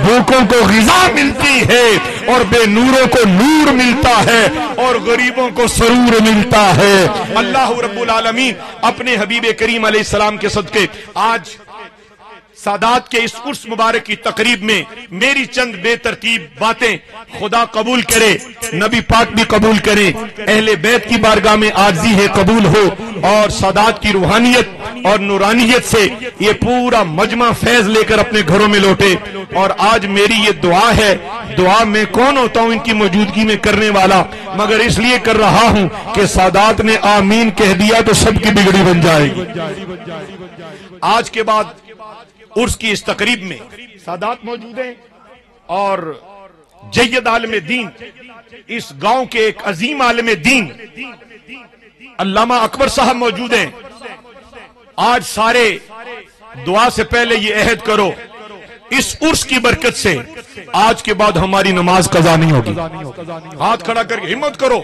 بھوکوں کو غذا ملتی ہے، اور بے نوروں کو نور ملتا ہے، اور غریبوں کو سرور ملتا ہے۔ اللہ رب العالمین اپنے حبیب کریم علیہ السلام کے صدقے آج سادات کے اس عرس مبارک کی تقریب میں میری چند بے ترتیب باتیں خدا قبول کرے، نبی پاک بھی قبول کرے، اہل بیت کی بارگاہ میں عاجزی ہے قبول ہو، اور سادات کی روحانیت اور نورانیت سے یہ پورا مجمع فیض لے کر اپنے گھروں میں لوٹے۔ اور آج میری یہ دعا ہے، دعا میں کون ہوتا ہوں ان کی موجودگی میں کرنے والا، مگر اس لیے کر رہا ہوں کہ سادات نے آمین کہہ دیا تو سب کی بگڑی بن جائے گی۔ آج کے بعد عرس کی اس تقریب میں سادات موجود ہیں، اور جید عالم دین، اس گاؤں کے ایک عظیم عالم دین علامہ اکبر صاحب موجود ہیں۔ آج سارے دعا سے پہلے یہ عہد کرو، اس عرس کی برکت سے آج کے بعد ہماری نماز قضا نہیں ہوگی۔ ہاتھ کھڑا کر کے ہمت کرو،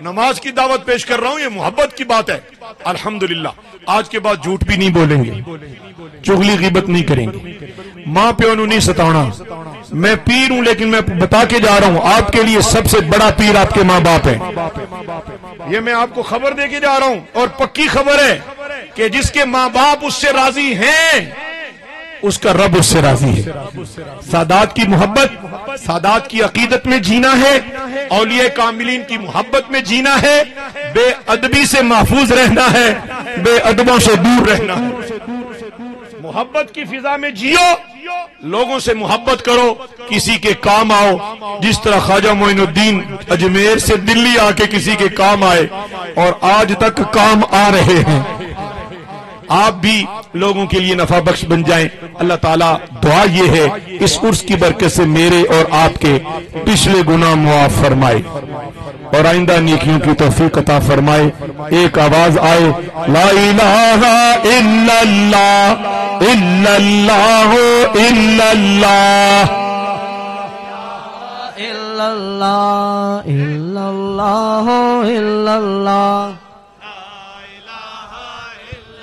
نماز کی دعوت پیش کر رہا ہوں، یہ محبت کی بات ہے۔ الحمدللہ آج کے بعد جھوٹ بھی نہیں بولیں گے، چغلی غیبت نہیں کریں گے، ماں پیو نو نہیں ستانا۔ میں پیر ہوں لیکن میں بتا کے جا رہا ہوں، آپ کے لیے سب سے بڑا پیر آپ کے ماں باپ ہیں، یہ میں آپ کو خبر دے کے جا رہا ہوں، اور پکی خبر ہے کہ جس کے ماں باپ اس سے راضی ہیں اس کا رب اس سے راضی ہے۔ سادات کی محبت، سادات کی عقیدت میں جینا ہے، اولیاء کاملین کی محبت میں جینا ہے، بے ادبی سے محفوظ رہنا ہے، بے ادبوں سے دور رہنا ہے۔ محبت کی فضا میں جیو، لوگوں سے محبت کرو، کسی کے کام آؤ، جس طرح خواجہ معین الدین اجمیر سے دلی آ کے کسی کے کام آئے اور آج تک کام آ رہے ہیں۔ آپ بھی لوگوں کے لیے نفع بخش بن جائیں۔ اللہ تعالیٰ دعا یہ ہے اس عرس کی برکت سے میرے اور آپ کے پچھلے گناہ معاف فرمائے اور آئندہ نیکیوں کی توفیق عطا فرمائے۔ ایک آواز آئے، لا الہ الا اللہ الا اللہ الا اللہ الا اللہ الا اللہ الا اللہ